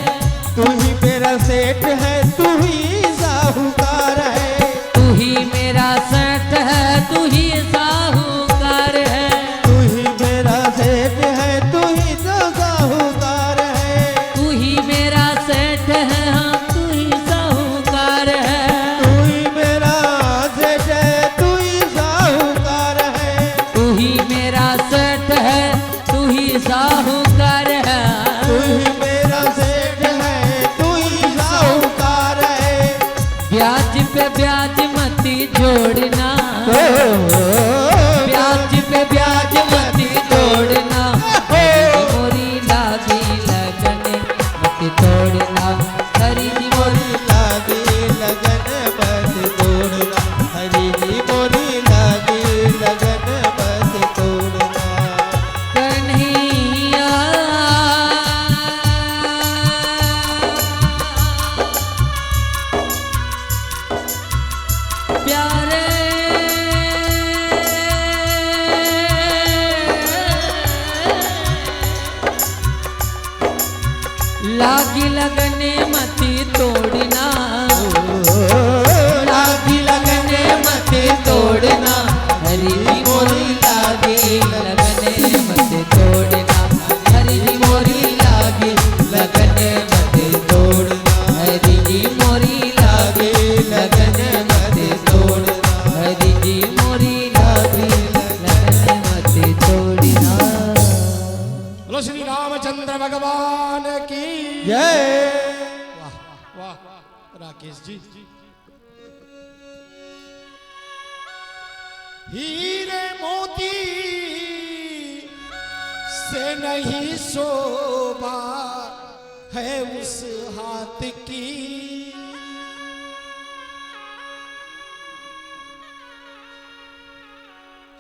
तू ही मेरा सेठ है तू ही साहूकार है तू ही मेरा सेठ है तू ही साहूकार है तू ही मेरा सेठ है तू ही तो साहूकार है तू ही मेरा सेठ है हाँ तू ही साहूकार है तू ही मेरा सेठ है तू ही साहूकार है तू ही मेरा सेठ है तू ही साहूकार है तू ही मेरा सेठ है तू ही साहूकार है ब्याज पे ब्याज मती जोड़ना ब्याज पे ब्याज मती जोड़ना मोरी लागी लगने मती तोड़ना हरी जी मोरी लागी लगन बस तोड़ना हरी जी मोरी लागी लगन बस तोड़ना कन्हैया प्यारे लागी लगने मती तोड़ना लागी लगने मती तोड़ना हरी जी मोरी लागी लगने मती तोड़ना हरी जी मोरी लागी लगने मती तोड़ना हरी जी मोरी लागी लगने मती तोड़ना हरी जी मोरी लागी लगने मती तोड़ना। बोलो श्री रामचंद्र भगवान की जय वाह वाह राकेश जी हीरे मोती से नहीं शोभा है उस हाथ की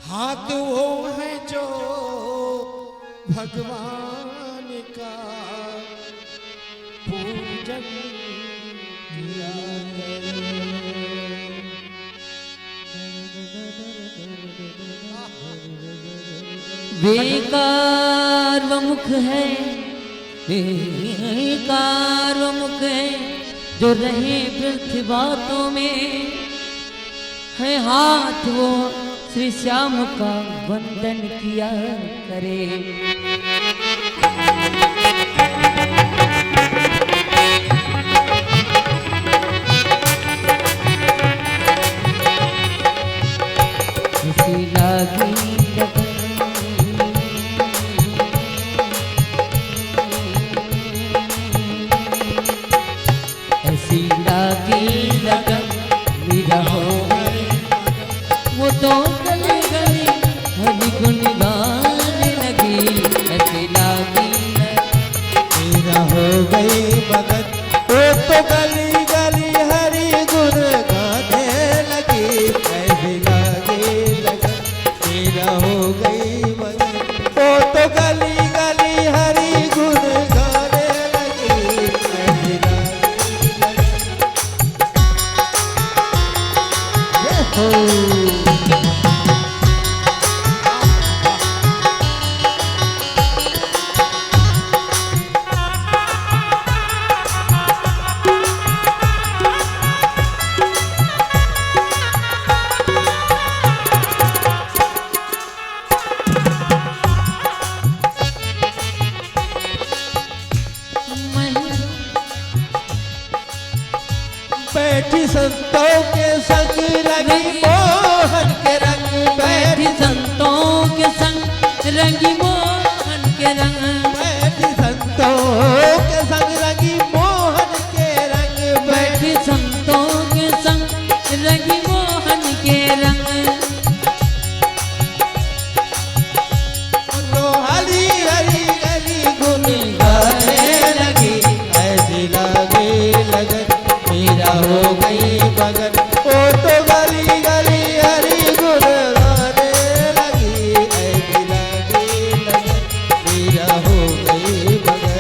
हाथ वो है जो भगवान का पूजन किया बेकार वो मुख है बेकार वो मुख है जो रहे व्यर्थ बातों में है हाथ वो श्री श्याम का वंदन किया करे ऐसी लागी लगन ऐसी लागी लगन मेरा हो वो तो गली गली हरी गुन गाने लगी ऐसी लागी मेरा हो गई मगन वो तो गली गली हरी गुन गाने लगी ऐसी लागी लगन मेरा हो गई मगन वो तो गली गली हरी गुन गाने लगी ऐसी लागी लगन हो बैठी संतों के संग रंगी मोहन के रंग बैठी संतों के संग रंगी मोहन के रंग बैठी संतों के संग रंगी मोहन के रंग बैठी संतों के संग रंगी मोहन के रंग लो हरी हरी हरी गुन गाने लगी ऐसी लागे लगन मेरा हो गई बगन ओ तो गली गली हरी गुन गाने लगी ऐसी लागे लगन मेरा हो गई बगन।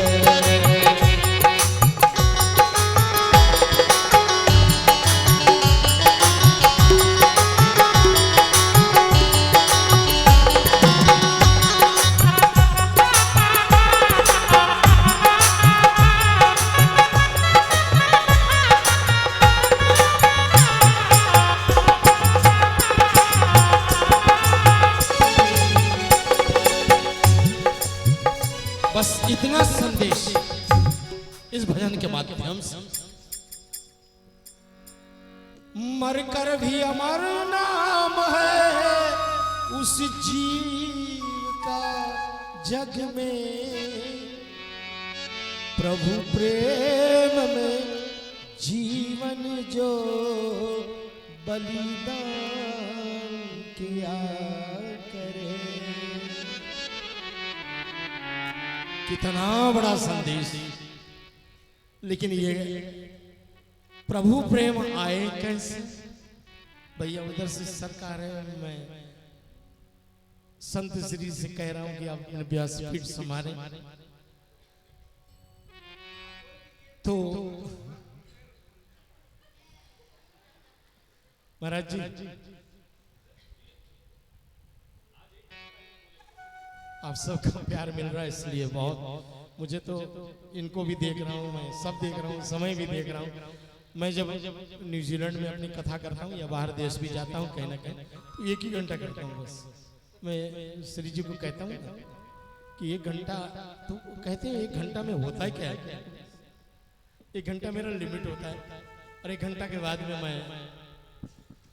बस इतना संदेश इस भजन के माध्यम से। मरकर भी अमर नाम है उस जीव का जग में, प्रभु प्रेम में जीवन जो बलिदान किया करे। कितना बड़ा संदेश, लेकिन ये प्रभु प्रेम आए कैसे? भैया उधर से सरकार है, मैं संत श्री से कह रहा हूं कि आप अपने व्यासपीठ संभाले। तो महाराज जी आप सबका प्यार मिल रहा है, इसलिए बहुत मुझे तो इनको भी देख रहा हूँ, मैं सब देख रहा हूँ, समय भी देख रहा हूँ। मैं जब न्यूजीलैंड में अपनी कथा करता हूँ या बाहर देश भी जाता हूँ कहीं ना कहीं, तो 1 ही घंटा करता हूँ बस। मैं श्री जी को कहता हूँ कि 1 घंटा, तो कहते हैं 1 घंटा में होता है क्या है? 1 घंटा मेरा लिमिट होता है, और 1 घंटा के बाद में मैं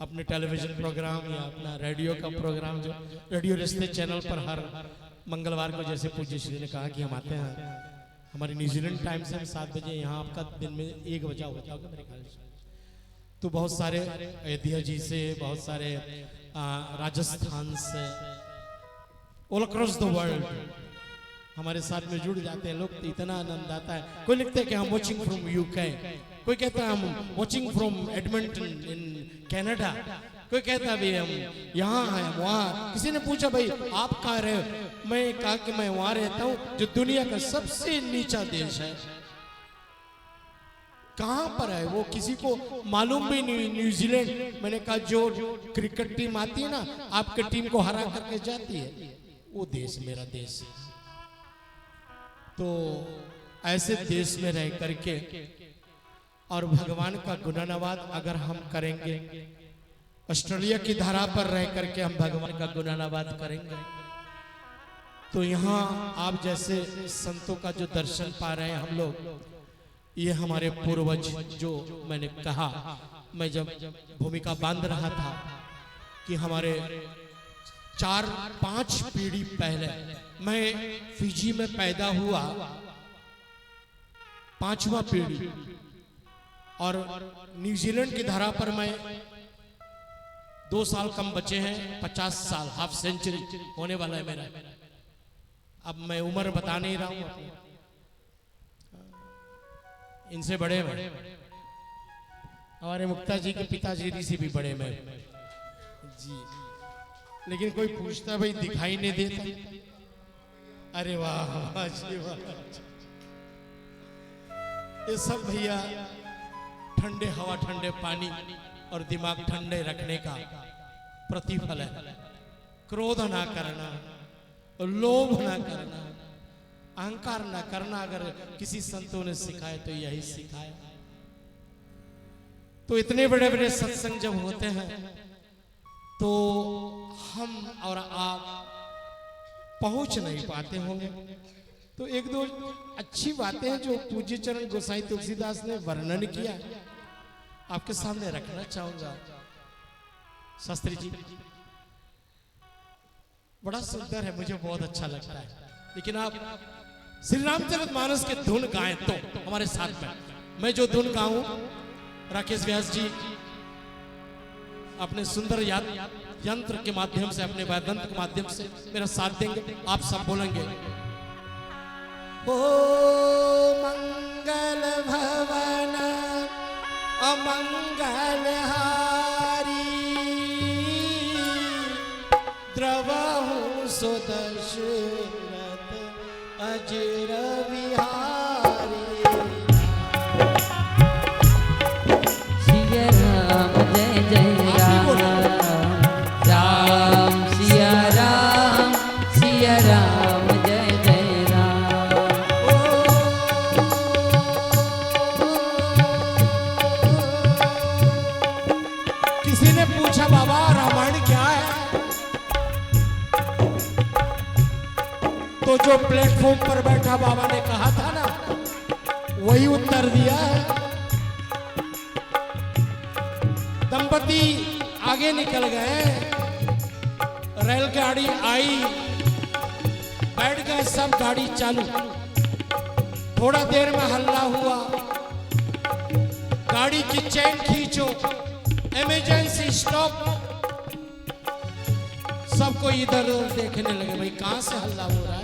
अपने टेलीविजन प्रोग्राम या अपना रेडियो का प्रोग्राम, जो रेडियो रिश्ते चैनल पर हर मंगलवार को, जैसे पूज्य श्री ने कहा कि हम आते हैं, हमारी न्यूजीलैंड टाइम से हम 7 बजे, यहाँ आपका दिन में 1 बजा होता होगा मेरे ख्याल से। तो बहुत सारे अयोध्या जी से, बहुत सारे राजस्थान से, ऑल अक्रॉस द वर्ल्ड हमारे साथ में जुड़ जाते हैं लोग। तो इतना आनंद आता है। कोई लिखते हैं कि हम वॉचिंग फ्रॉम यूके, कोई कहता है हम watching from Edmonton in Canada, कोई कहता है भाई हम यहाँ हैं वहाँ। किसी ने पूछा भाई आप कहाँ रहे हो? मैं कहा कि मैं वहाँ रहता हूँ जो दुनिया का सबसे नीचा देश है। कहाँ पर है वो किसी को मालूम भी नहीं। न्यूजीलैंड, मैंने कहा जो क्रिकेट टीम आती है ना, आपके टीम को हरा करके जाती है, वो देश मेरा देश है। तो ऐसे देश में रह करके और भगवान का गुणानुवाद अगर हम करेंगे, ऑस्ट्रेलिया की धारा पर रह करके हम भगवान का गुणानुवाद करेंगे, तो यहाँ आप जैसे संतों का जो दर्शन पा रहे हैं हम लोग, ये हमारे पूर्वज, जो मैंने कहा, मैं जब भूमिका बांध रहा था कि हमारे 4-5 पीढ़ी पहले, मैं फिजी में पैदा हुआ, 5वां पीढ़ी, और न्यूजीलैंड की धारा पर मैं 2 साल कम बचे हैं, 50 साल, हाफ सेंचुरी होने वाला है मेरा। अब मैं उम्र बता नहीं रहा हूं, इनसे बड़े मैं, हमारे मुक्ता जी के पिताजी से भी बड़े मैं जी। लेकिन कोई पूछता भाई दिखाई नहीं देता, अरे वाह वाह जी वाह। ये सब भैया ठंडे हवा, ठंडे पानी और दिमाग ठंडे रखने का प्रतिफल है। क्रोध ना करना, लोभ ना करना, अहंकार ना करना, अगर किसी संतों ने सिखाया तो यही सिखाया। तो इतने बड़े बड़े सत्संग जब होते हैं तो हम और आप पहुंच नहीं पाते होंगे। तो 1-2 अच्छी बातें हैं जो पूज्य चरण गोसाई तुलसीदास ने वर्णन किया, आपके सामने रखना चाहूंगा। शास्त्री जी बड़ा सुंदर है, मुझे बहुत अच्छा लगता है, लेकिन आप श्री रामचरितमानस के धुन गाएं तो हमारे साथ में। मैं जो धुन गाऊं, राकेश व्यास जी अपने सुंदर यंत्र के माध्यम से, अपने वाद्यंत्र के माध्यम से मेरा साथ देंगे। आप सब बोलेंगे ओ मंगल भवन अमंगल हारी, द्रवहु सुदशरथ अजर विहारी। सिया राम जय जय राम, राम सिया राम, सिया राम जय जय राम। किसी ने पूछा बाबा रामायण क्या है, तो जो प्लेटफॉर्म पर बैठा बाबा ने कहा था ना, वही उत्तर दिया है। दंपति आगे निकल गए, रेलगाड़ी आई, बैठ गए सब, गाड़ी चालू। थोड़ा देर में हल्ला हुआ, गाड़ी की चेन खींचो, इमरजेंसी स्टॉप। सबको इधर उधर देखने लगे, भाई कहां से हल्ला हो रहा है।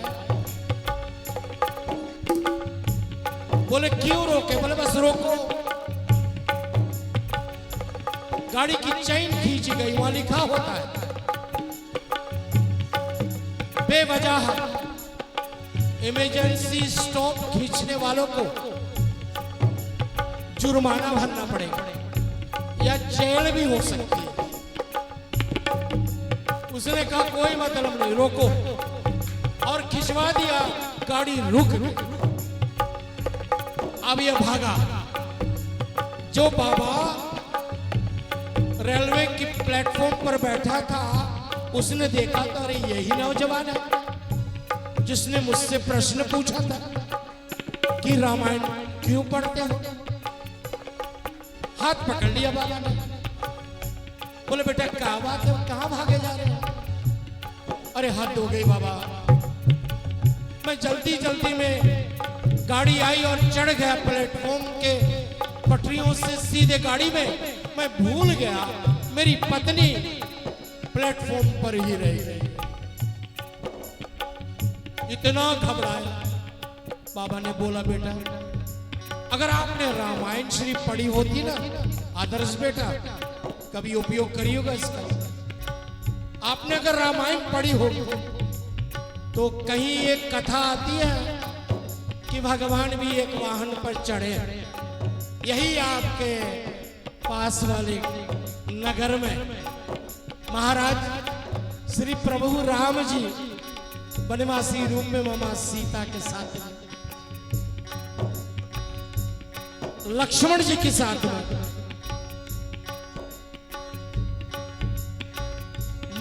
बोले क्यों रोके, बोले बस रोको। गाड़ी की चेन खींची गई, वहां लिखा होता है बेवजह इमरजेंसी स्टॉप खींचने वालों को जुर्माना भरना पड़ेगा या जेल भी हो सकती है। उसने कहा कोई मतलब नहीं, रोको, और खिंचवा दिया। गाड़ी रुक। अब ये भागा। जो बाबा रेलवे की प्लेटफॉर्म पर बैठा था, उसने देखा तो अरे यही नौजवान है जिसने मुझसे प्रश्न पूछा था कि रामायण क्यों पढ़ते हो। हाथ पकड़ लिया बाबा ने, बोले बेटा क्या बात है, कहां भागे जा रहे हो। अरे हद हो गई बाबा, मैं जल्दी में गाड़ी आई और चढ़ गया प्लेटफॉर्म के पटरियों से सीधे गाड़ी में। मैं भूल गया मेरी पत्नी प्लेटफॉर्म पर ही रह गई। इतना घबराया। बाबा ने बोला बेटा अगर आपने रामायण श्री पढ़ी होती ना, आदर्श बेटा कभी उपयोग करिएगा इसका। आपने अगर रामायण पढ़ी होगी तो कहीं एक कथा आती है कि भगवान भी एक वाहन पर चढ़े। यही आपके पास वाले नगर में महाराज श्री प्रभु राम जी बनवासी रूप में मामा सीता के साथ, लक्ष्मण जी के साथ में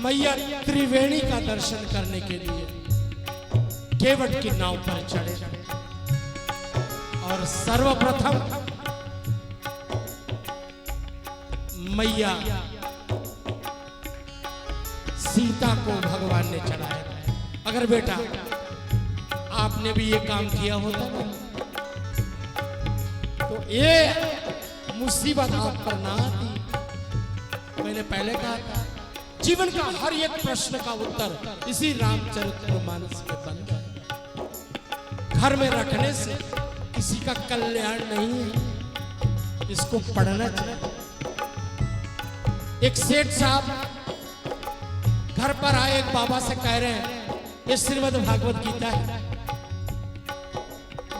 मैया त्रिवेणी का दर्शन करने के लिए केवट की नाव पर चढ़े और सर्वप्रथम मैया सीता को भगवान ने चढ़ाया। अगर बेटा आपने भी ये काम किया होता ना, तो ये मुसीबत आप पर ना आती। मैंने पहले कहा था जीवन का हर एक प्रश्न का उत्तर इसी रामचरितमानस में बंद है। घर में रखने से किसी का कल्याण नहीं है, इसको पढ़ना चाहिए। एक सेठ साहब घर पर आए, एक बाबा से कह रहे हैं ये श्रीमद् भागवत गीता है,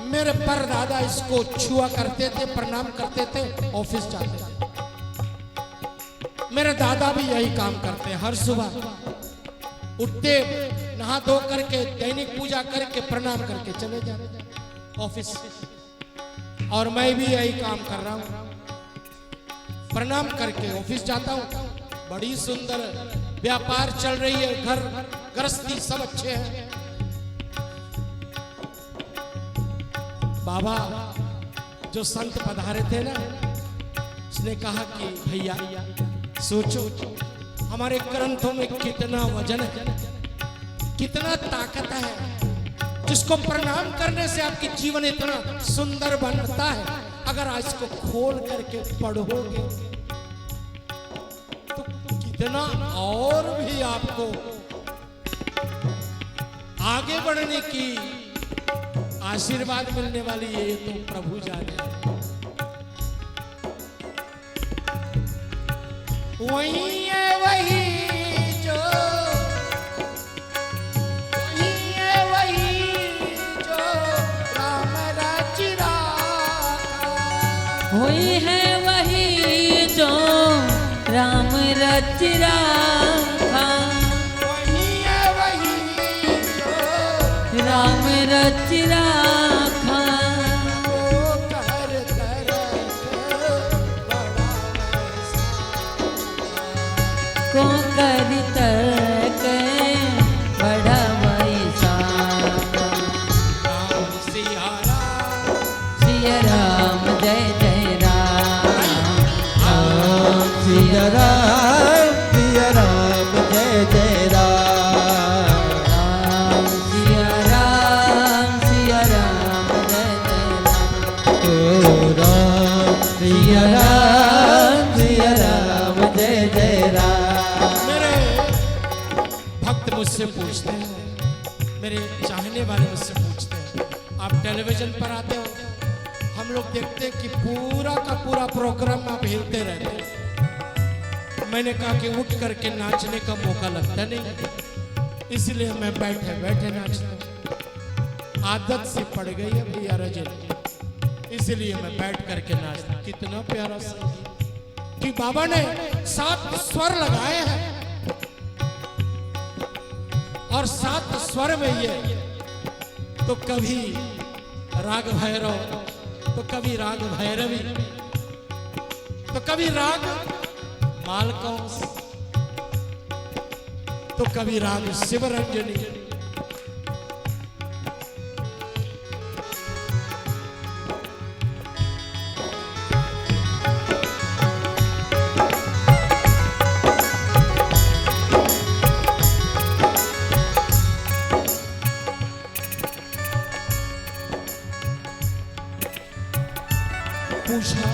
मेरे परदादा इसको छुआ करते थे, प्रणाम करते थे, ऑफिस जाते थे। मेरे दादा भी यही काम करते हैं, हर सुबह उठते नहा धो करके दैनिक पूजा करके प्रणाम करके चले जाते ऑफिस। और मैं भी यही काम कर रहा हूं, प्रणाम करके ऑफिस जाता हूं। बड़ी सुंदर व्यापार चल रही है, घर गृहस्थी सब अच्छे हैं। बाबा जो संत पधारे थे ना, उसने कहा कि भैया सोचो हमारे ग्रंथों में कितना वजन है, कितना ताकत है, जिसको प्रणाम करने से आपकी जीवन इतना सुंदर बनता है। अगर आज को खोल करके पढ़ोगे तो कितना और भी आपको आगे बढ़ने की आशीर्वाद मिलने वाली है, ये तो प्रभु जाने। वही है वही जो, वही है वही जो राम रच राखा। हुई है वही जो राम रच राखा, वही है वही जो राम रच राखा। वो कर को कर तक बड़ा वैसा। राम सिया राम, सिया राम जय जय राम, राम सिया राम सिया राम जय जय राम। राम सिया राम, सिया राम जय जय राम। ओ राम सिया राम सिया राम जय जय राम। मेरे भक्त मुझसे पूछते हैं, मेरे चाहने वाले मुझसे पूछते हैं, आप टेलीविजन पर आते हो, हम लोग देखते हैं कि पूरा का पूरा प्रोग्राम आप हिलते रहते हैं। मैंने कहा कि उठ करके नाचने का मौका लगता नहीं, इसलिए मैं बैठे बैठे नाचता हूं। आदत से पड़ गई है भैया रजन, इसलिए मैं बैठ करके नाचता। कितना प्यारा संगीत कि बाबा ने 7 स्वर लगाए हैं, और 7 स्वर में ये तो कभी राग भैरव, तो कभी राग भैरवी, तो कभी राग मालकंस, तो कभी राग शिवरंजनी। पूछा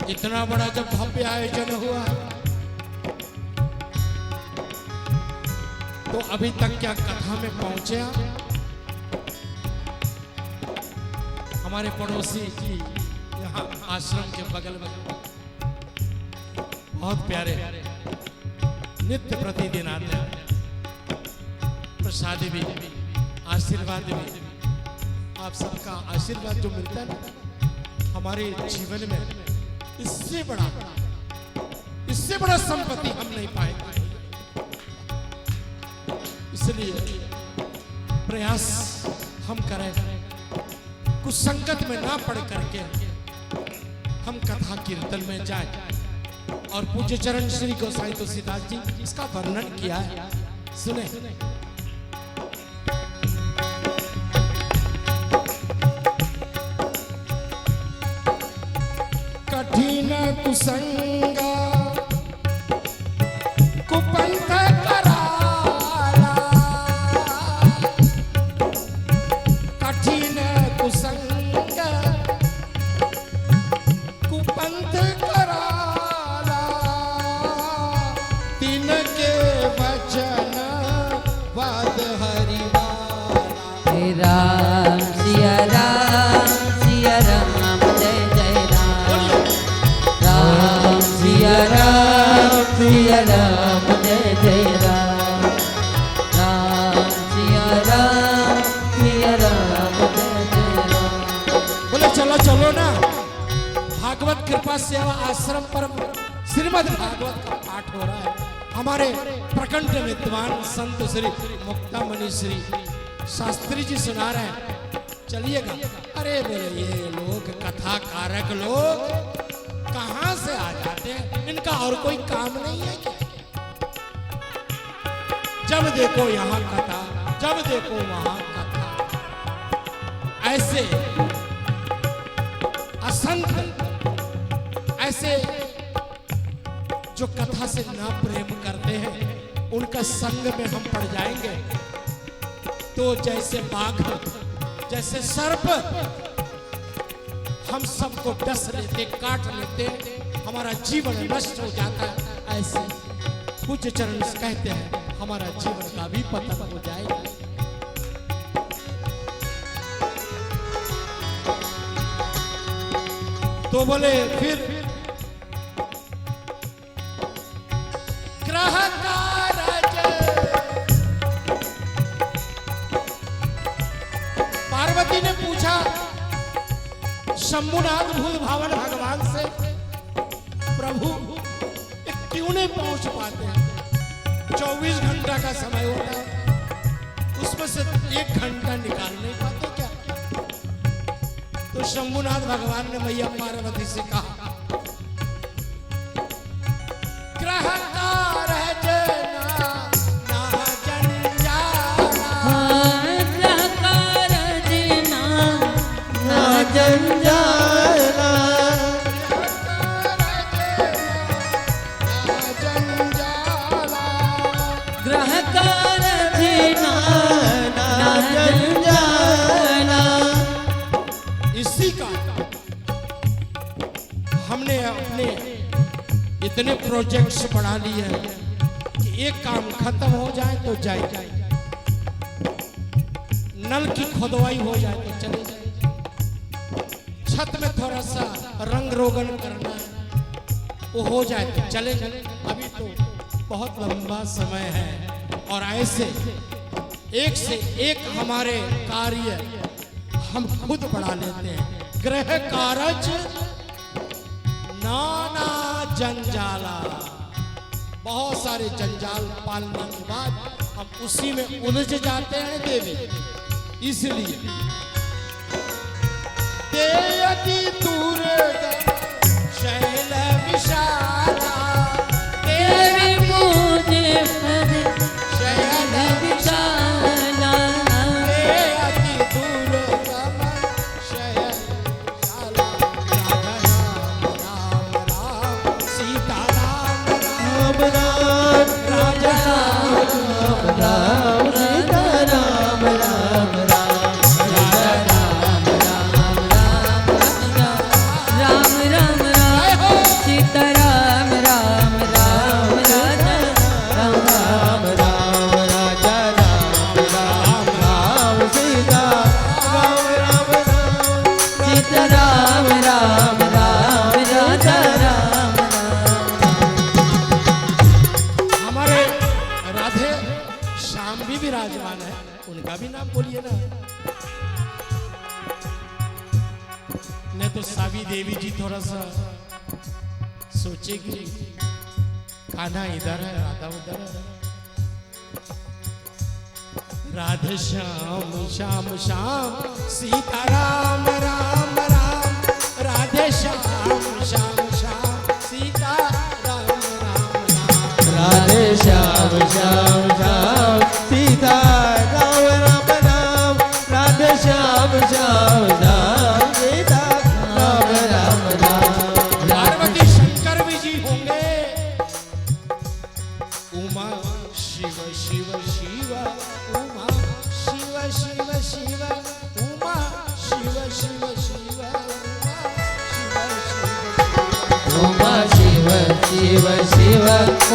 इतना बड़ा जब भव्य आयोजन हुआ तो अभी तक क्या कथा में पहुंचे आप? हमारे पड़ोसी की यहाँ आश्रम के बगल में बहुत प्यारे नित्य प्रतिदिन आते हैं, प्रसाद भी, आशीर्वाद भी। आप सबका आशीर्वाद जो मिलता है ना हमारे जीवन में, इससे बड़ा संपत्ति हम नहीं पाएंगे। इसलिए प्रयास हम करें, कुछ संकट में ना पड़ करके हम कथा कीर्तन में जाएं। और पूज्य चरण श्री गोसाई तुलसीदास जी इसका वर्णन किया है, सुने। कठिन कुसंगा कुपंथ कराला, कठिन कुसंगा कुपंथ कराला, तिनके वचन वाद हरिवाला। राम सिया राम, सिया राम जय जय राम, राम सिया राम, सिया राम जय जय राम, राम सिया राम, सिया राम जय जय राम। बोले चलो चलो ना, भागवत कृपा सेवा आश्रम पर श्रीमद् भागवत का पाठ हो रहा है। हमारे प्रकंठ विद्वान संत श्री मुक्तामणि श्री शास्त्री जी सुना रहे हैं, चलिएगा। अरे बोले ये लोग कथा कारक लोग कहां से आ जाते हैं, इनका और कोई काम नहीं है क्या? जब देखो यहाँ कथा, जब देखो वहां कथा, ऐसे असंख्य ऐसे जो कथा से ना प्रेम करते हैं उनका संग में हम पड़ जाएंगे तो जैसे बाघ, जैसे सर्प हम सबको डस लेते, काट लेते, हमारा जीवन नष्ट हो जाता है। ऐसे पूज्य चरण कहते हैं हमारा जीवन का भी पतन हो जाएगा। तो बोले फिर ग्रह कारज, पार्वती ने पूछा शंभुनाथ भूल भावन भगवान से, प्रभु क्यों नहीं पहुंच पाते? 24 घंटा का समय होता है, उसमें से 1 घंटा निकाल नहीं पाते क्या? तो शंभुनाथ भगवान ने मैया पार्वती से कहा ग्रह कारज ना जंजाला, ग्रह कारज ना जंजाला, ग्रह कारज ना जंजाला। इसी का हमने अपने इतने प्रोजेक्ट्स बढ़ा लिए हैं कि एक काम खत्म हो जाए तो जाए, नल की खोदवाई हो जाए तो चले जाए, छत में थोड़ा सा रंग रोगन करना है वो हो जाए तो चले जाए। अभी तो बहुत लंबा समय है और ऐसे एक से एक हमारे कार्य हम खुद बढ़ा लेते हैं। ग्रह कारज नाना जंजाला, बहुत सारे जंजाल पालने के बाद हम उसी में उलझ जाते हैं देवी। इसलिए देयति दूर शैल विशाला, देवी पूजे पद शैल विशाला, देयति दूर शैल विशाला। राम राम राम सीता राम राम राम राजा राम राम सीता राम राम राम राम राम राम सीता राम राम राम राजा राम राम राम राजा राम राम राम सीता राम राम राम सीता राम राम राम राजा राम हमारे राधे श्याम भी विराजमान है, उनका भी नाम बोलिए ना। नहीं तो सावी देवी जी थोड़ा सा सोचेगी कान्हा इधर है राधा उधर है। राधे श्याम श्याम श्याम सीता राम राम राम, राधे श्याम श्याम श्याम सीता राम राम राम। राधे श्याम श्याम श्याम सीता राम राम राम, राधे श्याम श्याम श्याम सीता राम राम राम। पार्वती शंकर भी जी होंगे, उमा शिव शिव शिव, उमा शिव शिव शिव, उमा शिव शिव शिव, उमा शिव शिव शिव।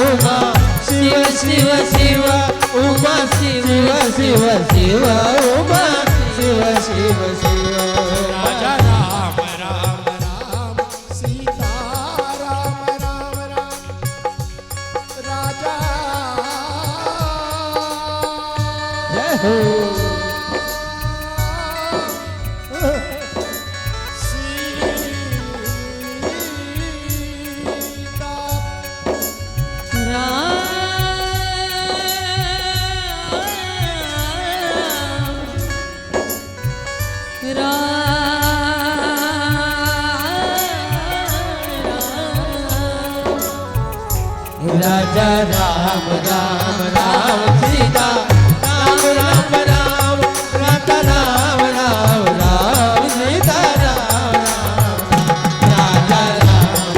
उमा शिव शिव शिव, उमा शिव शिव शिव, उमा शिव शिव शिव। राजा राम राम राम सीता राम राम राम, राजा जय हो। सीता राजा राम राम राम सीता राम राम राम, राधा राम राम राम सीता राम राम, राजा राम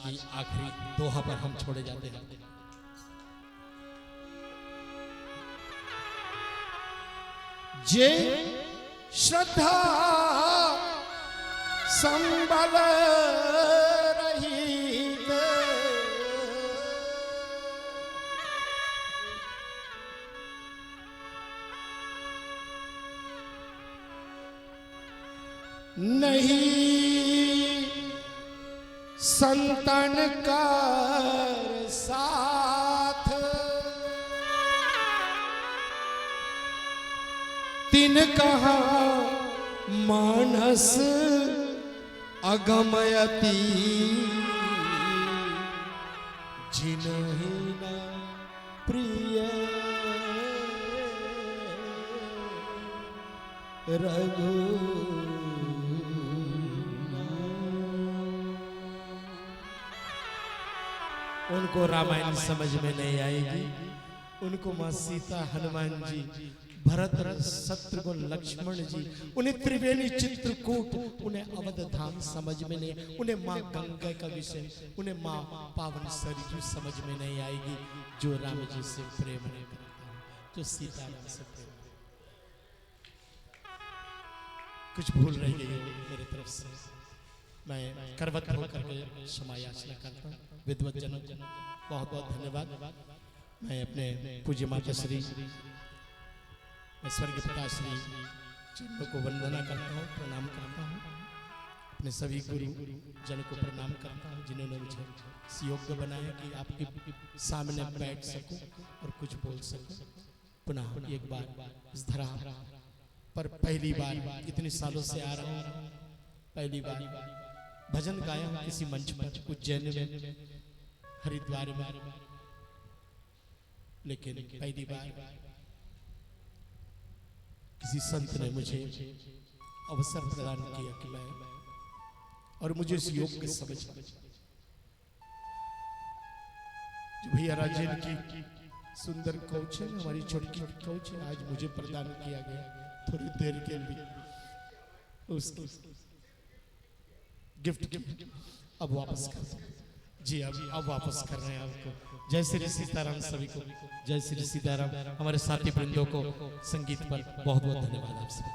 की आखिरी दोहा पर हम छोड़े जाते हैं। जे श्रद्धा संबल रहित नहीं संतन कर साथ तिन कहा मानस अगमयति जिन्हि न प्रिय रघु उनको रामायण समझ में नहीं आएगी, उनको माँ सीता, हनुमान जी, भरत, शत्रुघ्न, लक्ष्मण जी, उन्हें त्रिवेणी चित्रकूट, उन्हें अवध धाम समझ में नहीं, उन्हें माँ गंगा का विषय, उन्हें माँ पावन सरयू समझ में नहीं आएगी। जो राम जी से प्रेम नहीं करता, जो सीता राम से प्रेम, कुछ भूल रही गई मेरी तरफ से, मैं करवत होकर के क्षमा याचना करता हूँ। विद्वत जनों बहुत बहुत धन्यवाद। मैं अपने पूज्य माता श्री स्वर्गीय पिता श्री चरणों को वंदना करता हूँ, प्रणाम करता हूँ। अपने सभी गुरु जन को प्रणाम करता हूँ जिन्होंने मुझे इस योग्य बनाया कि आपके सामने बैठ सकूं और कुछ बोल सकूं। पुनः एक बार इस धरा पर पहली बार, इतने सालों से आ रहा हूँ, पहली बार भजन गाया हूँ किसी मंच पर, उज्जैन में, हरिद्वार में, लेकिन पहली बार किसी संत ने मुझे अवसर प्रदान किया कि मैं, और मुझे इस योग के समझ भैया राजेन की सुंदर कोच है, हमारी छोटी कोच है, आज मुझे प्रदान किया गया थोड़ी देर के लिए उसकी गिफ्ट। अब वापस कर जी, अब वापस कर रहे हैं आपको। जय श्री सीताराम सभी को, जय श्री सीताराम। हमारे साथी वृंदों को संगीत पर बहुत बहुत धन्यवाद आप सभी।